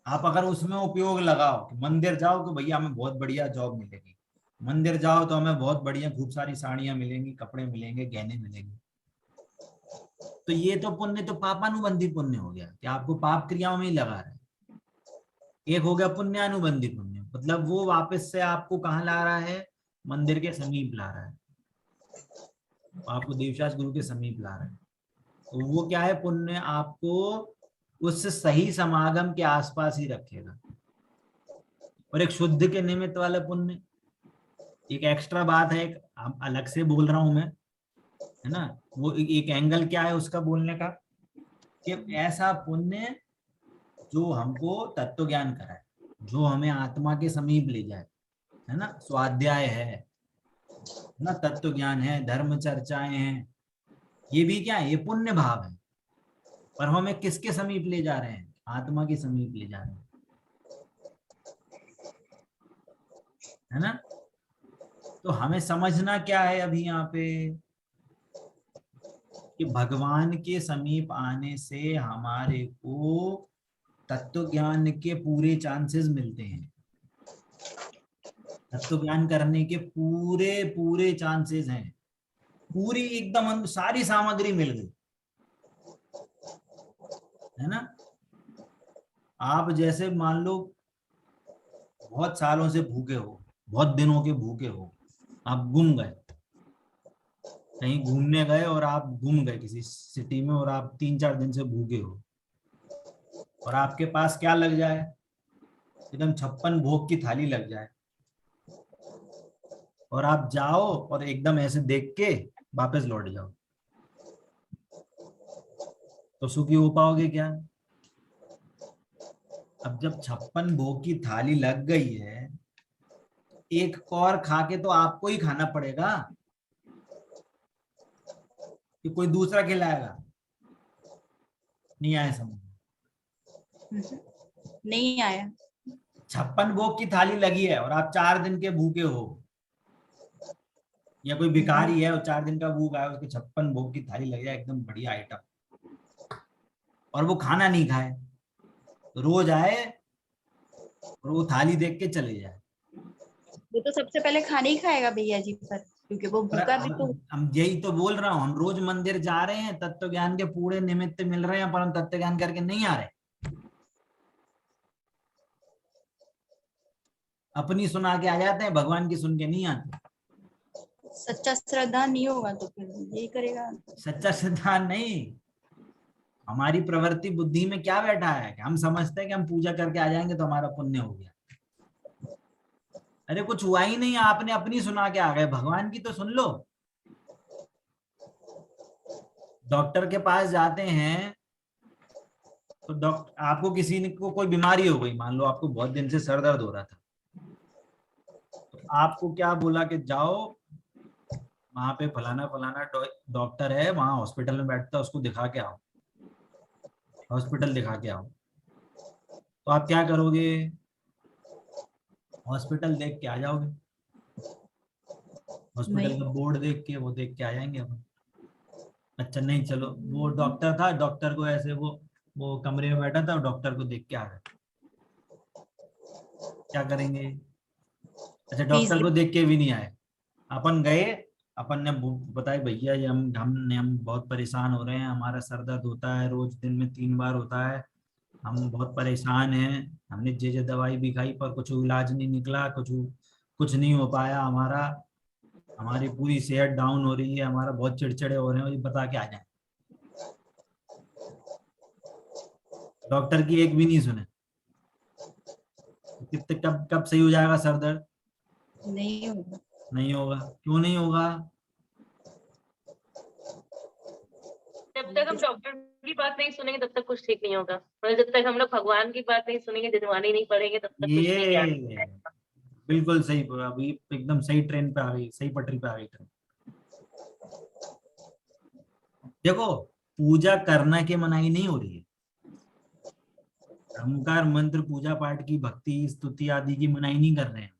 आप अगर उसमें उपयोग लगाओ, मंदिर जाओ तो भैया हमें बहुत बढ़िया जॉब मिलेगी, मंदिर जाओ तो हमें बहुत बढ़िया खूब सारी साड़ियां मिलेंगी, कपड़े मिलेंगे, गहने मिलेंगे, तो ये तो पुण्य तो पापानुबंधी पुण्य हो गया कि आपको पाप क्रियाओं में ही लगा रहे। एक हो गया पुण्यानुबंधी पुण्य, मतलब वो वापस से आपको कहाँ ला रहा है? मंदिर के समीप ला रहा है, आपको देवशास गुरु के समीप ला रहा है। तो वो क्या है? पुण्य आपको उस सही समागम के आसपास ही रखेगा। और एक शुद्ध के निमित्त वाला पुण्य, एक एक्स्ट्रा बात है, एक अलग से बोल रहा हूं मैं, है ना। वो एक एंगल क्या है उसका बोलने का, कि ऐसा पुण्य जो हमको तत्व ज्ञान कराए, जो हमें आत्मा के समीप ले जाए, है ना। स्वाध्याय है ना, तत्व ज्ञान है, धर्म चर्चाएं हैं, ये भी क्या है? ये पुण्य भाव है। पर हमें किसके समीप ले जा रहे हैं? आत्मा के समीप ले जा रहे हैं, है ना। तो हमें समझना क्या है अभी यहाँ पे, कि भगवान के समीप आने से हमारे को तत्व ज्ञान के पूरे चांसेस मिलते हैं, तत्व ज्ञान करने के पूरे पूरे चांसेस हैं, पूरी एकदम सारी सामग्री मिल गई, है ना। आप जैसे मान लो बहुत सालों से भूखे हो, बहुत दिनों के भूखे हो, आप गुम गए, कहीं घूमने गए और आप गुम गए किसी सिटी में, और आप 3-4 दिन से भूखे हो, और आपके पास क्या लग जाए? एकदम 56 भोग की थाली लग जाए, और आप जाओ और एकदम ऐसे देख के वापस लौट जाओ, तो सुखी हो पाओगे क्या? अब जब 56 भोग की थाली लग गई है, एक कौर खा के तो आपको ही खाना पड़ेगा कि कोई दूसरा खिलाएगा? नहीं आया समझ? नहीं आया। 56 भोग की थाली लगी है और आप 4 दिन के भूखे हो, या कोई भिखारी है और 4 दिन का भूखा है, उसको 56 भोग की थाली लग जाए एकदम बढ़िया आइटम, और वो खाना नहीं खाए, रोज आए और वो थाली देख के चले जाए, वो तो सबसे पहले खाना ही खाएगा भैया जी। पर क्योंकि वो भूखा भी तो हम यही तो बोल रहा हूँ, हम रोज मंदिर जा रहे हैं, तत्व ज्ञान के पूरे निमित्त मिल रहे हैं, पर हम तत्व ज्ञान करके नहीं आ रहे। अपनी सुना के आ जाते हैं, भगवान की सुन के नहीं आते। सच्चा श्रद्धा नहीं होगा तो फिर यही करेगा। सच्चा सिद्धांत नहीं, हमारी प्रवृत्ति बुद्धि में क्या बैठा है कि हम समझते हैं कि हम पूजा करके आ जाएंगे तो हमारा पुण्य हो गया। अरे कुछ हुआ ही नहीं, आपने अपनी सुना के आ गए, भगवान की तो सुन लो। डॉक्टर के पास जाते हैं तो डॉक्टर, आपको किसी ने को कोई बीमारी हो गई, मान लो आपको बहुत दिन से सर दर्द हो रहा था, तो आपको क्या बोला कि जाओ वहां पे फलाना फलाना डॉक्टर है, वहां हॉस्पिटल में बैठता है, उसको दिखा के आओ, हॉस्पिटल दिखा के आओ। तो आप क्या करोगे? हॉस्पिटल देख के आ जाओगे, हॉस्पिटल का बोर्ड देख के, वो देख के आ जाएंगे अपन। अच्छा नहीं, चलो वो डॉक्टर था, डॉक्टर को ऐसे वो कमरे में बैठा था, डॉक्टर को देख के आ गए, क्या करेंगे? अच्छा डॉक्टर को देख के भी नहीं आए, अपन गए, अपन ने बताया भैया ये हम बहुत परेशान हो रहे हैं, हमारा सर दर्द होता है रोज, दिन में 3 बार होता है, हम बहुत परेशान हैं, हमने जे दवाई भी खाई पर कुछ इलाज नहीं निकला, कुछ नहीं हो पाया, हमारी पूरी सेहत डाउन हो रही है, हमारा बहुत चिड़चिड़े हो रहे हैं, ये बता के आ जाए। डॉक्टर की एक भी नहीं सुने, कितने कब सही हो जाएगा सर दर्द? नहीं होगा। नहीं होगा। क्यों नहीं होगा? जब तक हम डॉक्टर की बात नहीं सुनेंगे तब तक कुछ ठीक नहीं होगा, मतलब जब तक हम लोग भगवान की बात नहीं सुनेंगे, दिनवानी नहीं पढ़ेंगे, तब तक कुछ नहीं ये जानेंगे। बिल्कुल सही, अभी एकदम सही ट्रेन पे आ गई, सही पटरी पे आ गई ट्रेन। देखो पूजा करना की मनाही नहीं हो रही है, अहंकार मंत्र पूजा पाठ की भक्ति स्तुति आदि की मनाही नहीं कर रहे हैं,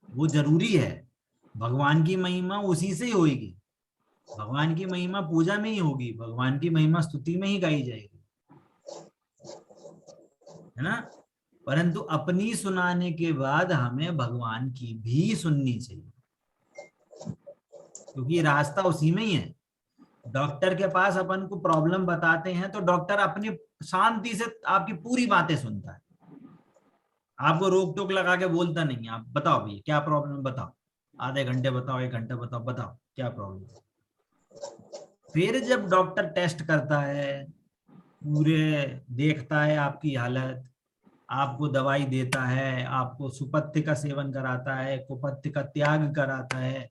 वो जरूरी है, भगवान की महिमा उसी से ही होगी, भगवान की महिमा पूजा में ही होगी, भगवान की महिमा स्तुति में ही गाई जाएगी, है ना। परंतु अपनी सुनाने के बाद हमें भगवान की भी सुननी चाहिए, क्योंकि रास्ता उसी में ही है। डॉक्टर के पास अपन को प्रॉब्लम बताते हैं तो डॉक्टर अपनी शांति से आपकी पूरी बातें सुनता है, आपको रोक टोक लगा के बोलता नहीं है, आप बताओ भैया क्या प्रॉब्लम, बताओ, आधे घंटे बताओ, 1 घंटा बताओ, बताओ क्या प्रॉब्लम। फिर जब डॉक्टर टेस्ट करता है, पूरे देखता है आपकी हालत, आपको दवाई देता है, आपको सुपथ्य का सेवन कराता है, कुपथ्य का त्याग कराता है,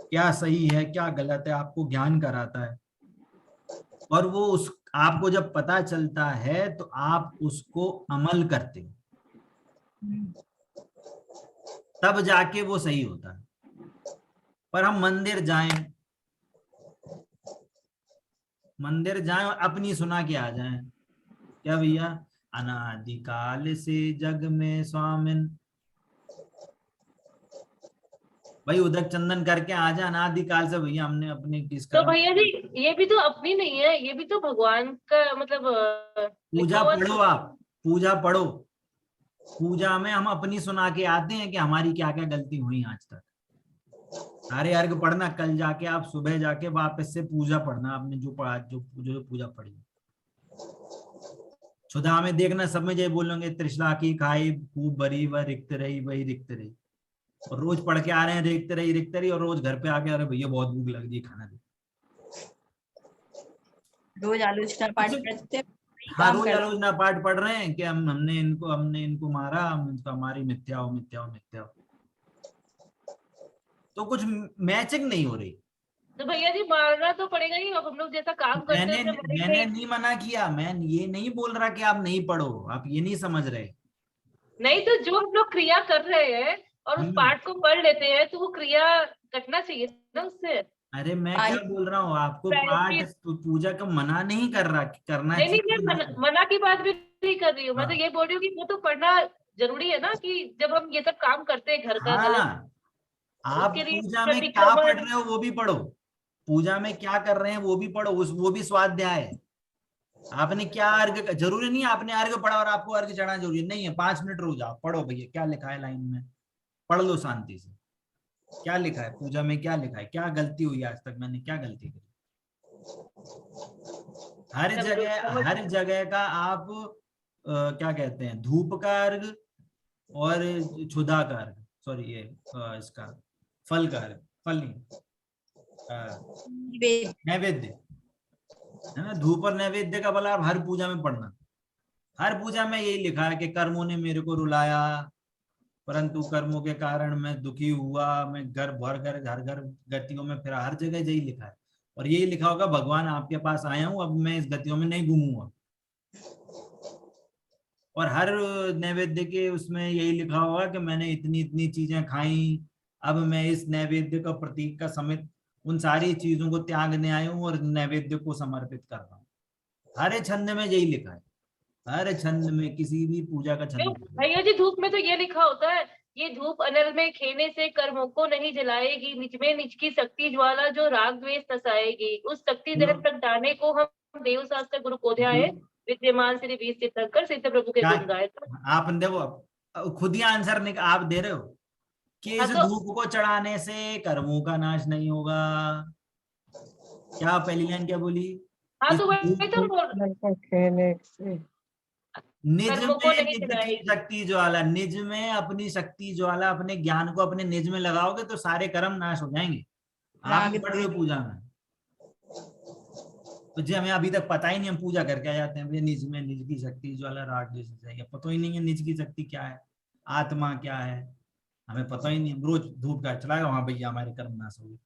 क्या सही है क्या गलत है आपको ज्ञान कराता है, और वो उस आपको जब पता चलता है तो आप उसको अमल करते हो, तब जाके वो सही होता है। पर हम मंदिर जाएं और अपनी सुना के आ जाएं, क्या भैया, अनादिकाल से जग में स्वामिन, भाई उदक चंदन करके आ जाए, अनादिकाल से भैया हमने अपने किस तो कर्म। भैया जी ये भी तो अपनी नहीं है, ये भी तो भगवान का मतलब पूजा लिखा हुआ पढ़ो, आप पूजा पढ़ो, पूजा में हम अपनी सुना के आते हैं कि हमारी क्या क्या गलती हुई आज तक। सारे अर्घ पढ़ना, कल जाके आप सुबह जाके वापस से पूजा पढ़ना, आपने जो पढ़ा, जो पूजा पढ़ी। सुधा में देखना, सब में जय बोलेंगे, त्रिशला की खाई खूब भरी, वह रिक्त रही, वही रिक्त रही, और रोज पढ़ के आ रहे हैं रिक्त रही, और रोज घर पे आके अरे भैया बहुत भूख लग रही, खाना दे। रोज आलोचना पाठ करते हैं, हाँ रोज आलोचना पाठ पढ़ रहे हैं कि हमने इनको मारा, हमारी मिथ्या हो, तो कुछ मैचिंग नहीं हो रही। तो भैया जी मारना तो पड़ेगा ही, अब हम लोग जैसा काम करते हैं मैंने नहीं मना किया, मैं ये नहीं बोल रहा कि आप नहीं पढ़ो, आप ये नहीं समझ रहे। नहीं तो जो हम लोग क्रिया कर रहे हैं और उस पाठ को पढ़ लेते हैं तो वो क्रिया कटना चाहिए ना उससे। अरे मैं क्या बोल रहा हूँ, आपको पाठ पूजा का मना नहीं कर रहा, करना नहीं मैं मना की बात भी नहीं कर रही हूँ, मैं तो ये बोल रही हूँ कि वो तो पढ़ना जरूरी है ना, कि जब हम ये सब काम करते हैं घर का गलत, आप पूजा में क्या पढ़ रहे हो वो भी पढ़ो, पूजा में क्या कर रहे हैं वो भी पढ़ो, वो भी स्वाध्याय है। आपने क्या अर्घ, जरूरी नहीं आपने अर्घ पढ़ा और आपको अर्घ चढ़ाना जरूरी नहीं है, 5 मिनट रुक जाओ, पढ़ो भैया क्या लिखा है लाइन में, पढ़ लो शांति से, क्या लिखा है पूजा में, क्या लिखा है, क्या गलती हुई आज तक, मैंने क्या गलती करी? हर जगह का आप क्या कहते हैं, धूप का अर्घ और क्षुधा का अर्घ, सॉरी ये इसका फल का अर्घ, फल नहीं नैवेद्य है ना, धूप और नैवेद्य का भला आप हर पूजा में पढ़ना। हर पूजा में यही लिखा है कि कर्मों ने मेरे को रुलाया, परंतु कर्मों के कारण मैं दुखी हुआ, मैं घर भर घर घर घर गतियों में फिरा। हर जगह यही लिखा है और यही लिखा होगा भगवान आपके पास आया हूं, अब मैं इस गतियों में नहीं घूमूंगा। और हर नैवेद्य के उसमें यही लिखा होगा कि मैंने इतनी इतनी चीजें खाई, अब मैं इस नैवेद्य का प्रतीक का समेत उन सारी चीजों को त्यागने आया हूं और नैवेद्य को समर्पित कर रहा हूँ। हर छंद में यही लिखा है, हर छंद में, किसी भी पूजा का छंद। भैया जी धूप में तो ये लिखा होता है, ये धूप अनल में खेने से कर्मों को नहीं जलाएगी, निज में निज की शक्ति ज्वाला जो राग द्वेष नसाएगी, उस शक्ति दहन प्रगटाने को हम देव शास्त्र गुरु कोध्याय विद्यमान श्री 20 तीर्थंकर सिद्ध प्रभु के गुण गाए। आपने देखो खुद ही आंसर नहीं आप दे रहे हो कि इस धूप को चढ़ाने से कर्मों का नाश नहीं होगा। क्या पहली लाइन क्या बोली? हाँ तो वही तो बोल खेने से निज कर्मों को में नहीं निज की जलाएगी। शक्ति ज्वाला, निज में अपनी शक्ति ज्वाला, अपने ज्ञान को अपने निज में लगाओगे तो सारे कर्म नाश हो जाएंगे। आप पढ़ रहे हो पूजा में तो जी हमें अभी तक पता ही नहीं, हम पूजा करके आ जाते हैं भैया निज में निज की शक्ति ज्वाला राग द्वेष जाएगा, पता ही नहीं है निज की शक्ति क्या है, आत्मा क्या है, हमें पता ही नहीं। रोज धूप का चलाएगा वहां भैया हमारे कर्म नाश हो गए।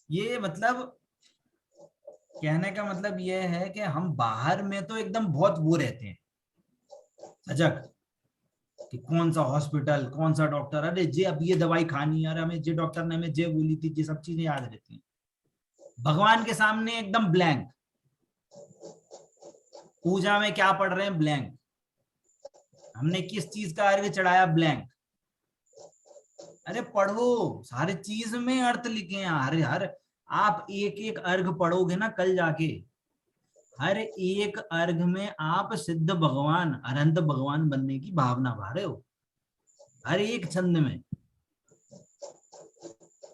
ये मतलब कहने का मतलब ये है कि हम बाहर में तो एकदम बहुत वो रहते हैं सजग कि कौन सा हॉस्पिटल, कौन सा डॉक्टर, अरे जे अब ये दवाई खानी है, अरे हमें जे डॉक्टर ने हमें जे बोली थी, ये सब चीजें याद रहती हैं। भगवान के सामने एकदम ब्लैंक। पूजा में क्या पढ़ रहे हैं, ब्लैंक। हमने किस चीज का अर्घ चढ़ाया, ब्लैंक। अरे पढ़ो, सारे चीज में अर्थ लिखे हैं। हर आप एक एक अर्घ पढ़ोगे ना कल जाके, हर एक अर्घ में आप सिद्ध भगवान, अनंत भगवान बनने की भावना भा रहे हो, हर एक छंद में।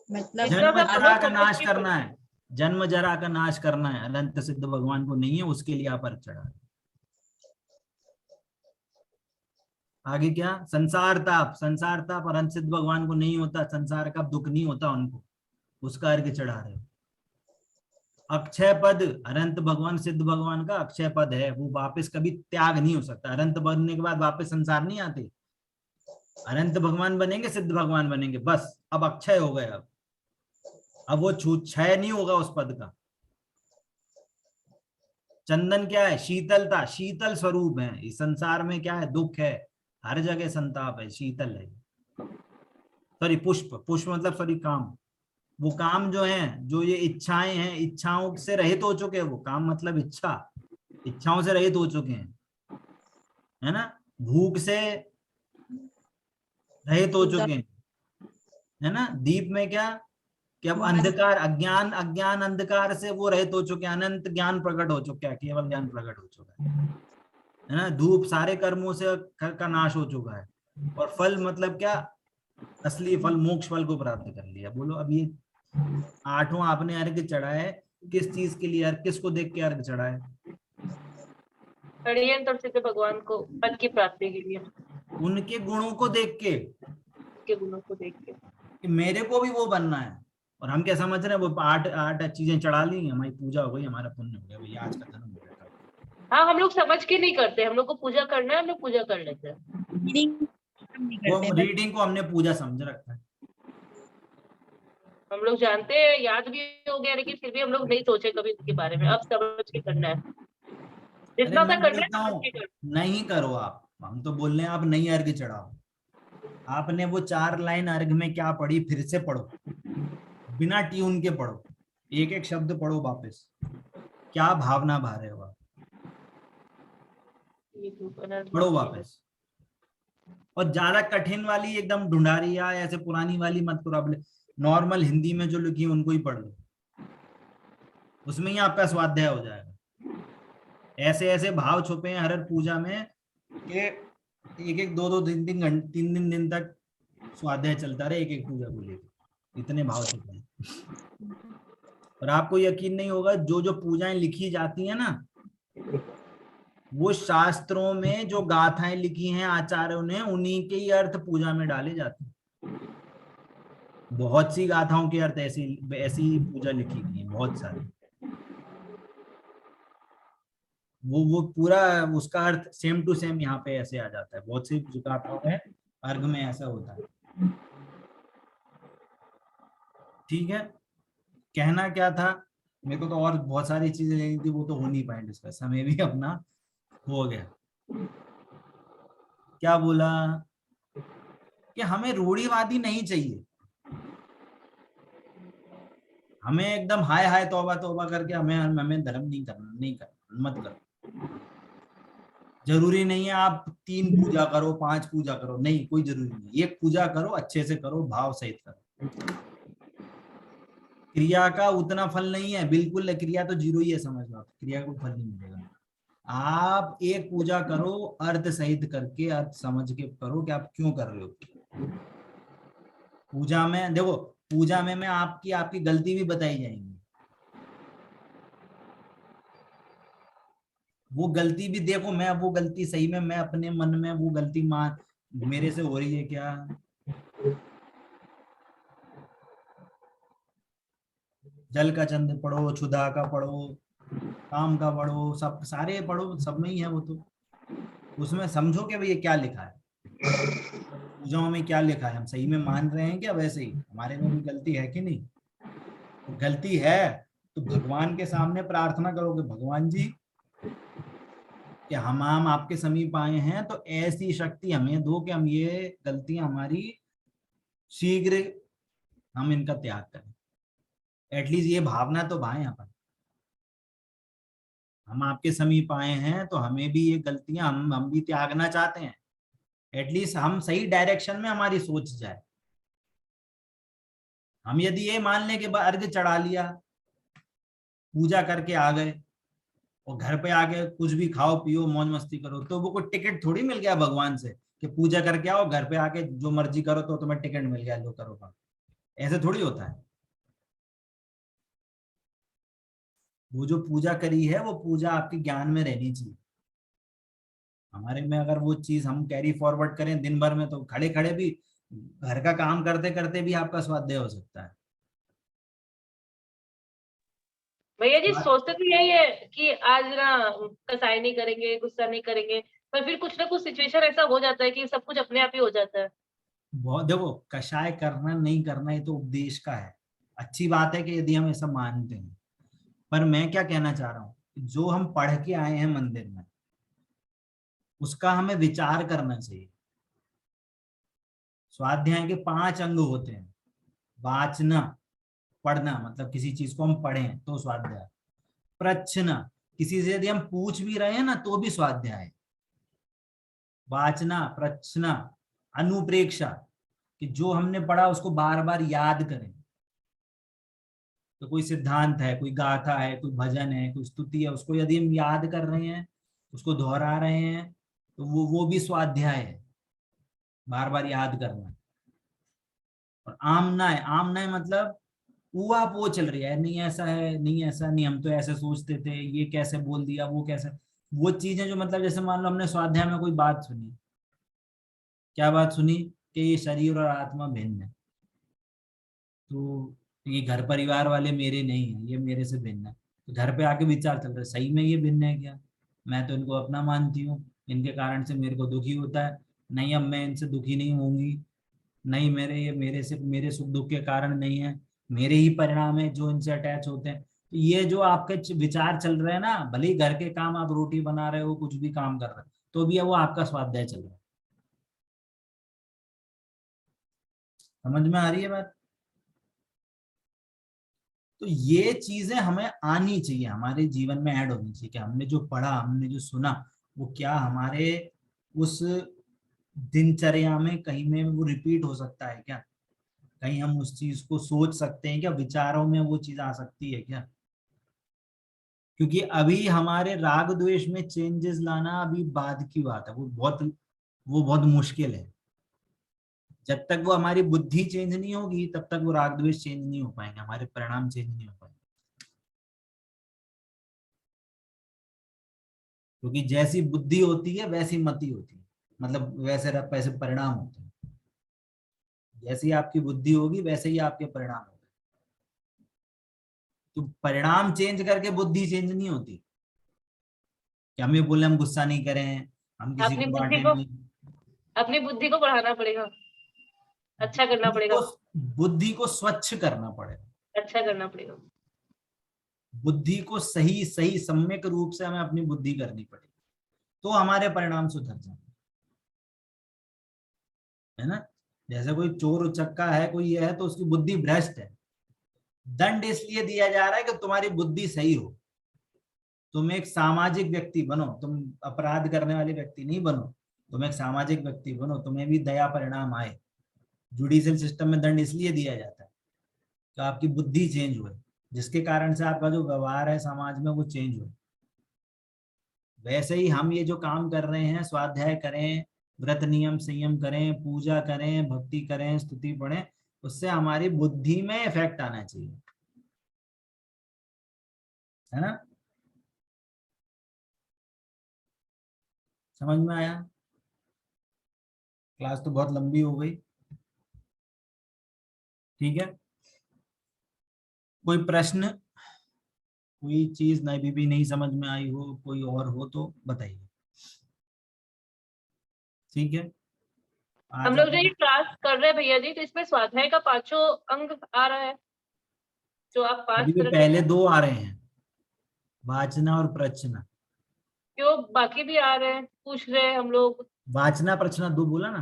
मतलब जन्म जरा का नाश करना है, जन्म जरा का नाश करना है, अनंत सिद्ध भगवान को नहीं है, उसके लिए आप अर्घ चढ़ा। आगे क्या, संसार ताप अनंत सिद्ध भगवान को नहीं होता, संसार का दुख नहीं होता उनको, उसका अर्घ चढ़ा रहे हो। अक्षय पद, अनंत भगवान सिद्ध भगवान का अक्षय पद है, वो वापस कभी त्याग नहीं हो सकता। अनंत बनने के बाद वापस संसार नहीं आते, अनंत भगवान बनेंगे, सिद्ध भगवान बनेंगे, बस अब अक्षय हो गए। अब वो क्षय नहीं होगा उस पद का। चंदन क्या है, शीतलता, शीतल स्वरूप है। इस संसार में क्या है, दुख है, हर जगह संताप है, शीतल है। सॉरी पुष्प, पुष्प मतलब सॉरी काम, वो काम जो है, जो ये इच्छाएं हैं, इच्छाओं से रहित हो चुके हैं। वो काम मतलब इच्छा, इच्छाओं से रहित हो चुके हैं, है ना। भूख से रहित हो चुके हैं, है ना। दीप में क्या कि अब अंधकार, अज्ञान अंधकार से वो रहित हो चुके हैं, अनंत ज्ञान प्रकट हो चुका है, केवल ज्ञान प्रकट हो चुका है ना। धूप सारे कर्मों से का नाश हो चुका है। और फल मतलब क्या, असली फल, मोक्ष फल को प्राप्त कर लिया। बोलो अब ये 8वां आपने अर्घ चढ़ा है, किस चीज के लिए, किसको देख के अर्घ चढ़ा है? और सिद्ध भगवान को पद की प्राप्ति के लिए, उनके गुणों को देख के, गुणों को देख के कि मेरे को भी वो बनना है। और हम क्या समझ रहे हैं, वो आठ चीजें चढ़ा ली, हमारी पूजा हो गई, हमारा पुण्य हो गया, भैया आज का धर्म हो गया। हाँ हम लोग समझ के नहीं करते, हम लोग को पूजा करना है, हम लोग पूजा कर लेते हैं। वो रीडिंग को हमने पूजा समझ रखा है। हम लोग जानते हैं, याद भी हो गया, लेकिन फिर भी हम लोग नहीं सोचे कभी उसके बारे में। अब समझ के करना है, जितना सा करना है समझ के करना। नहीं करो आप, हम तो बोल रहे हैं आप नहीं अर्घ चढ़ाओ। आपने वो 4 लाइन अर्घ में क्या पढ़ी, फिर से पढ़ो, बिना ट्यून के पढ़ो, एक एक शब्द पढ़ो वापस, क्या भावना भा रहे हो आप, पढ़ो वापस। और ज्यादा कठिन वाली एकदम ढूंढारिया ऐसे पुरानी वाली मत करो, नॉर्मल हिंदी में जो लिखी है उनको ही पढ़ लो, उसमें ही आपका स्वाध्याय हो जाएगा। ऐसे ऐसे भाव छुपे हैं हर पूजा में कि एक एक 2-2 3 दिन तक स्वाध्याय चलता रहे एक एक पूजा को लेकर, इतने भाव से करें। और आपको यकीन नहीं होगा, जो जो पूजाएं लिखी जाती है ना, वो शास्त्रों में जो गाथाएं लिखी हैं आचार्यों ने, उन्हीं के ही अर्थ पूजा में डाले जाते हैं। बहुत सी गाथाओं के अर्थ ऐसी ऐसी पूजा लिखी गई है, बहुत सारी। वो पूरा उसका अर्थ सेम टू सेम यहाँ पे ऐसे आ जाता है। बहुत सी जो गाथाओं में अर्घ में ऐसा होता है। ठीक है, कहना क्या था, मेरे को तो और बहुत सारी चीजें लेनी थी, वो तो हो नहीं पाए डिस्कस, समय भी अपना हो गया। क्या बोला कि हमें रूढ़िवादी नहीं चाहिए, हमें एकदम हाय हाय तौबा तौबा करके हमें धर्म नहीं करना, मत करो। जरूरी नहीं है आप 3 पूजा करो, 5 पूजा करो, नहीं, कोई जरूरी नहीं। एक पूजा करो, अच्छे से करो, भाव सहित करो। क्रिया का उतना फल नहीं है, बिल्कुल क्रिया तो 0 ही है, समझ लो, क्रिया को फल नहीं मिलेगा। आप एक पूजा करो अर्थ सहित करके, अर्थ समझ के करो कि आप क्यों कर रहे हो। पूजा में देखो, पूजा में मैं आपकी गलती भी बताई जाएंगी, वो गलती भी देखो, मैं वो गलती सही में मैं अपने मन में वो गलती मान मेरे से हो रही है क्या। जल का चंद पढ़ो, क्षुधा का पढ़ो, काम का पढ़ो, सब सारे पढ़ो, सब में ही है वो। तो उसमें समझो कि भैया क्या लिखा है, पूजाओं में क्या लिखा है, हम सही में मान रहे हैं क्या, वैसे ही हमारे में भी गलती है कि नहीं। तो गलती है तो भगवान के सामने प्रार्थना करोगे, भगवान जी कि हम आपके समीप आए हैं, तो ऐसी शक्ति हमें दो कि हम ये गलतियां हमारी शीघ्र हम इनका त्याग करें। एटलीस्ट ये भावना तो भाए यहाँ पर, हम आपके समीप आए हैं तो हमें भी ये गलतियां हम भी त्यागना चाहते हैं। एटलीस्ट हम सही डायरेक्शन में हमारी सोच जाए। हम यदि ये मान लें कि अर्घ्य चढ़ा लिया, पूजा करके आ गए और घर पे आके कुछ भी खाओ पियो मौज मस्ती करो, तो वो कोई टिकट थोड़ी मिल गया भगवान से कि पूजा करके आओ, घर पे आके जो मर्जी करो तो तुम्हें टिकट मिल गया, लो करो। ऐसे थोड़ी होता है। वो जो पूजा करी है वो पूजा आपके ज्ञान में रहनी चाहिए। हमारे में अगर वो चीज हम कैरी फॉरवर्ड करें दिन भर में, तो खड़े खड़े भी घर का काम करते करते भी आपका स्वाध्याय हो सकता है। भैया जी सोचते तो यही है कि आज ना कसाई नहीं करेंगे, गुस्सा नहीं करेंगे, पर फिर कुछ ना कुछ सिचुएशन ऐसा हो जाता है कि सब कुछ अपने आप ही हो जाता है। बहुत देखो, कषाय करना नहीं करना ये तो उपदेश का है, अच्छी बात है कि यदि हम ऐसा मानते हैं। पर मैं क्या कहना चाह रहा हूँ, जो हम पढ़ के आए हैं मंदिर में, उसका हमें विचार करना चाहिए। स्वाध्याय के 5 अंग होते हैं। वाचना, पढ़ना, मतलब किसी चीज को हम पढ़ें तो स्वाध्याय। प्रच्छना, किसी से यदि हम पूछ भी रहे हैं ना तो भी स्वाध्याय। वाचना, प्रच्छना, अनुप्रेक्षा, कि जो हमने पढ़ा उसको बार बार याद करें। तो कोई सिद्धांत है, कोई गाथा है, कोई भजन है, कोई स्तुति है, उसको यदि हम याद कर रहे हैं, उसको दोहरा रहे हैं, तो वो भी स्वाध्याय है, बार बार याद करना। और आमनाय, आमनाय मतलब हुआ वो चल रही है, नहीं ऐसा है, नहीं ऐसा नहीं, हम तो ऐसे सोचते थे, ये कैसे बोल दिया, वो कैसे, वो चीजें जो मतलब जैसे मान लो हमने स्वाध्याय में कोई बात सुनी, क्या बात सुनी कि ये शरीर और आत्मा भिन्न है, तो ये घर परिवार वाले मेरे नहीं है, ये मेरे से भिन्न है। तो घर पे आके विचार चल रहा है, सही में ये भिन्न है क्या, मैं तो इनको अपना मानती हूँ, इनके कारण से मेरे को दुखी होता है, नहीं अब मैं इनसे दुखी नहीं होंगी, नहीं ये मेरे सुख दुख के कारण नहीं है, मेरे ही परिणाम है जो इनसे अटैच होते हैं। तो ये जो आपके विचार चल रहे हैं ना, भले ही घर के काम आप रोटी बना रहे हो, कुछ भी काम कर रहे हो, तो भी वो आपका स्वाध्याय चल रहा है। समझ में आ रही है बात। तो ये चीजें हमें आनी चाहिए, हमारे जीवन में ऐड होनी चाहिए कि हमने जो पढ़ा, हमने जो सुना, वो क्या हमारे उस दिनचर्या में कहीं में वो रिपीट हो सकता है क्या, कहीं हम उस चीज को सोच सकते हैं क्या, विचारों में वो चीज आ सकती है क्या। क्योंकि अभी हमारे राग द्वेष में चेंजेस लाना अभी बाद की बात है, वो बहुत मुश्किल है। जब तक वो हमारी बुद्धि चेंज नहीं होगी तब तक वो राग द्वेष चेंज नहीं हो पाएंगे, हमारे परिणाम चेंज नहीं हो पाएंगे। क्योंकि जैसी बुद्धि होती है वैसी मति होती है, मतलब वैसे परिणाम होते हैं। जैसी आपकी बुद्धि होगी वैसे ही आपके परिणाम होंगे। तो परिणाम चेंज करके बुद्धि चेंज नहीं होती। कि हम ये बोले हम गुस्सा नहीं करें, हम किसी अपनी को बुद्धि डांटे को नहीं। अपनी बुद्धि को बढ़ाना पड़ेगा, अच्छा करना पड़ेगा, बुद्धि को स्वच्छ करना पड़ेगा। अच्छा करना पड़ेगा। बुद्धि को सही सही सम्यक रूप से हमें अपनी बुद्धि करनी पड़ेगी, तो हमारे परिणाम सुधर जाएंगे, है ना। जैसे कोई चोर उचक्का है, कोई ये है, तो उसकी बुद्धि भ्रष्ट है। दंड इसलिए दिया जा रहा है कि तुम्हारी बुद्धि सही हो, तुम एक सामाजिक व्यक्ति बनो, तुम अपराध करने वाले व्यक्ति नहीं बनो, तुम एक सामाजिक व्यक्ति बनो, तुम्हें भी दया परिणाम आए। जुडिशियल सिस्टम में दंड इसलिए दिया जाता है कि आपकी बुद्धि चेंज हुए, जिसके कारण से आपका जो व्यवहार है समाज में वो चेंज हो। वैसे ही हम ये जो काम कर रहे हैं, स्वाध्याय करें, व्रत नियम संयम करें, पूजा करें, भक्ति करें, स्तुति पढ़ें, उससे हमारी बुद्धि में इफेक्ट आना चाहिए, है ना। समझ में आया? क्लास तो बहुत लंबी हो गई, ठीक है। कोई प्रश्न, कोई चीज नहीं भी नहीं समझ में आई हो, कोई और हो तो बताइए, ठीक है। हम आज लोग जो ये अपन क्लास कर रहे हैं भैया जी, तो इसमें स्वाध्याय का 5वां अंग आ रहा है जो आप पास अभी भी करके, पहले 2 आ रहे हैं, वाचना और प्रचना। जो बाकी भी आ रहे हैं, पूछ रहे हैं हम लोग। वाचना प्रचना 2 बोला ना।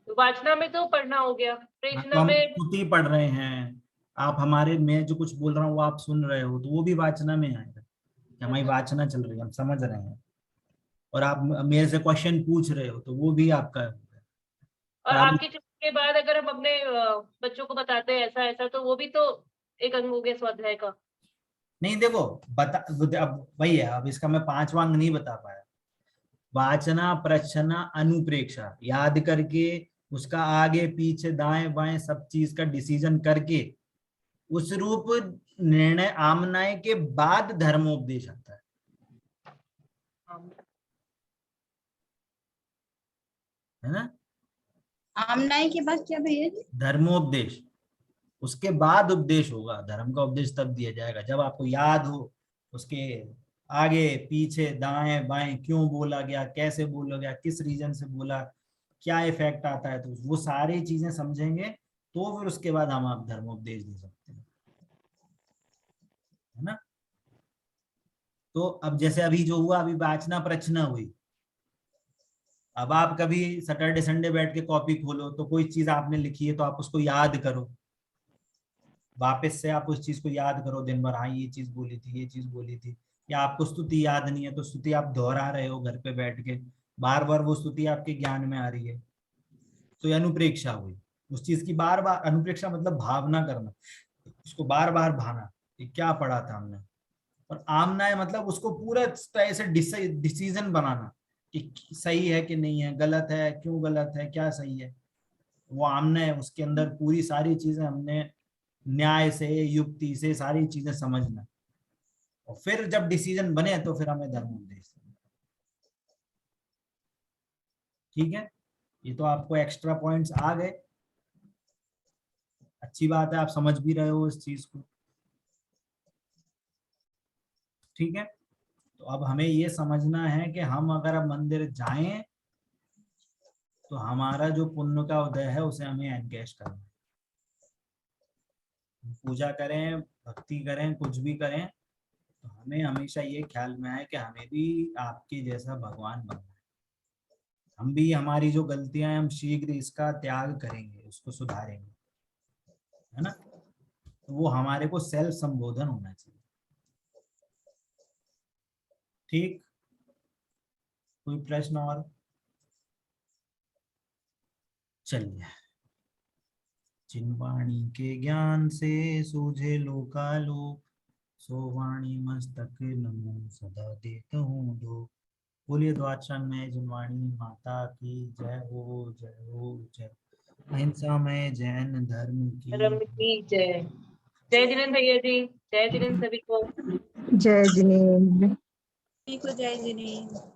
वाचना में तो पढ़ना हो गया, हाँ, तो प्रेषणा हम में स्तुति पढ़ रहे हैं, आप हमारे, मैं जो कुछ बोल रहा हूँ वो आप सुन रहे हो, तो वो भी वाचना में आएगा कि हमारी वाचना चल रही है, हम समझ रहे हैं। और आप मेरे से क्वेश्चन पूछ रहे हो तो वो भी आपका और कार्य। आपकी चीज के बाद अगर हम अपने बच्चों को बताते हैं ऐसा ऐसा, तो वो भी तो एक अंग हो गया स्वाध्याय का। नहीं देखो, बता, अब वही है, अब इसका मैं 5वां अंग नहीं बता पाया। वाचना प्रच्छना अनुप्रेक्षा याद करके, उसका आगे पीछे दाएं बाएं सब चीज का डिसीजन करके, उस रूप निर्णय आमनाय के बाद धर्मोपदेश आता है ना। आमनाई के बाद क्या भैया जी? धर्मोपदेश, उसके बाद उपदेश होगा। धर्म का उपदेश तब दिया जाएगा जब आपको याद हो, उसके आगे पीछे दाएं बाएं क्यों बोला गया, कैसे बोला गया, किस रीजन से बोला, क्या इफेक्ट आता है, तो वो सारी चीजें समझेंगे तो फिर उसके बाद हम आप धर्मोपदेश दे सकते हैं, है ना। तो अब जैसे अभी जो हुआ, अभी वाचना प्रचना हुई। अब आप कभी सैटरडे संडे बैठ के कॉपी खोलो तो कोई चीज आपने लिखी है तो आप उसको याद करो, वापस से आप उस चीज को याद करो दिन भर, हाँ ये चीज बोली थी, ये चीज बोली थी। या आपको स्तुति याद नहीं है तो स्तुति आप दोहरा रहे हो घर पे बैठ के, बार बार वो स्तुति आपके ज्ञान में आ रही है, तो ये अनुप्रेक्षा हुई। उस चीज की बार बार, अनुप्रेक्षा मतलब भावना करना, उसको बार बार भाना कि क्या पढ़ा था हमने। और आमना है मतलब उसको पूरा तरह से डिसीजन बनाना कि सही है कि नहीं है, गलत है क्यों गलत है, क्या सही है, वो आमना है। उसके अंदर पूरी सारी चीजें हमने न्याय से युक्ति से सारी चीजें समझना, और फिर जब डिसीजन बने तो फिर हमें धर्म उपदेश। ठीक है, ये तो आपको एक्स्ट्रा पॉइंट्स आ गए, अच्छी बात है, आप समझ भी रहे हो इस चीज को। ठीक है, तो अब हमें ये समझना है कि हम अगर अब मंदिर जाएं तो हमारा जो पुण्य का उदय है उसे हमें एनकैश करना है। पूजा करें, भक्ति करें, कुछ भी करें, तो हमें हमेशा ये ख्याल में आए कि हमें भी आपके जैसा भगवान बनना है। हम भी हमारी जो गलतियां हैं हम शीघ्र इसका त्याग करेंगे, उसको सुधारेंगे, है ना। तो वो हमारे को सेल्फ संबोधन होना चाहिए। ठीक, कोई प्रश्न और? चलिए। जिनवाणी के ज्ञान से सूझे लोकालोक, सो वाणी मस्तक नमो सदा देता हूँ दो। बोलिए द्वादशान में जिनवाणी माता की जय हो, जय हो, जय। अहिंसा में जैन धर्म धर्म की की जय। जय जिनेन्द्र भैया जी, जय जिनेन्द्र सभी को। जय जिनेन्द्र। सभी को जय जिनेन्द्र।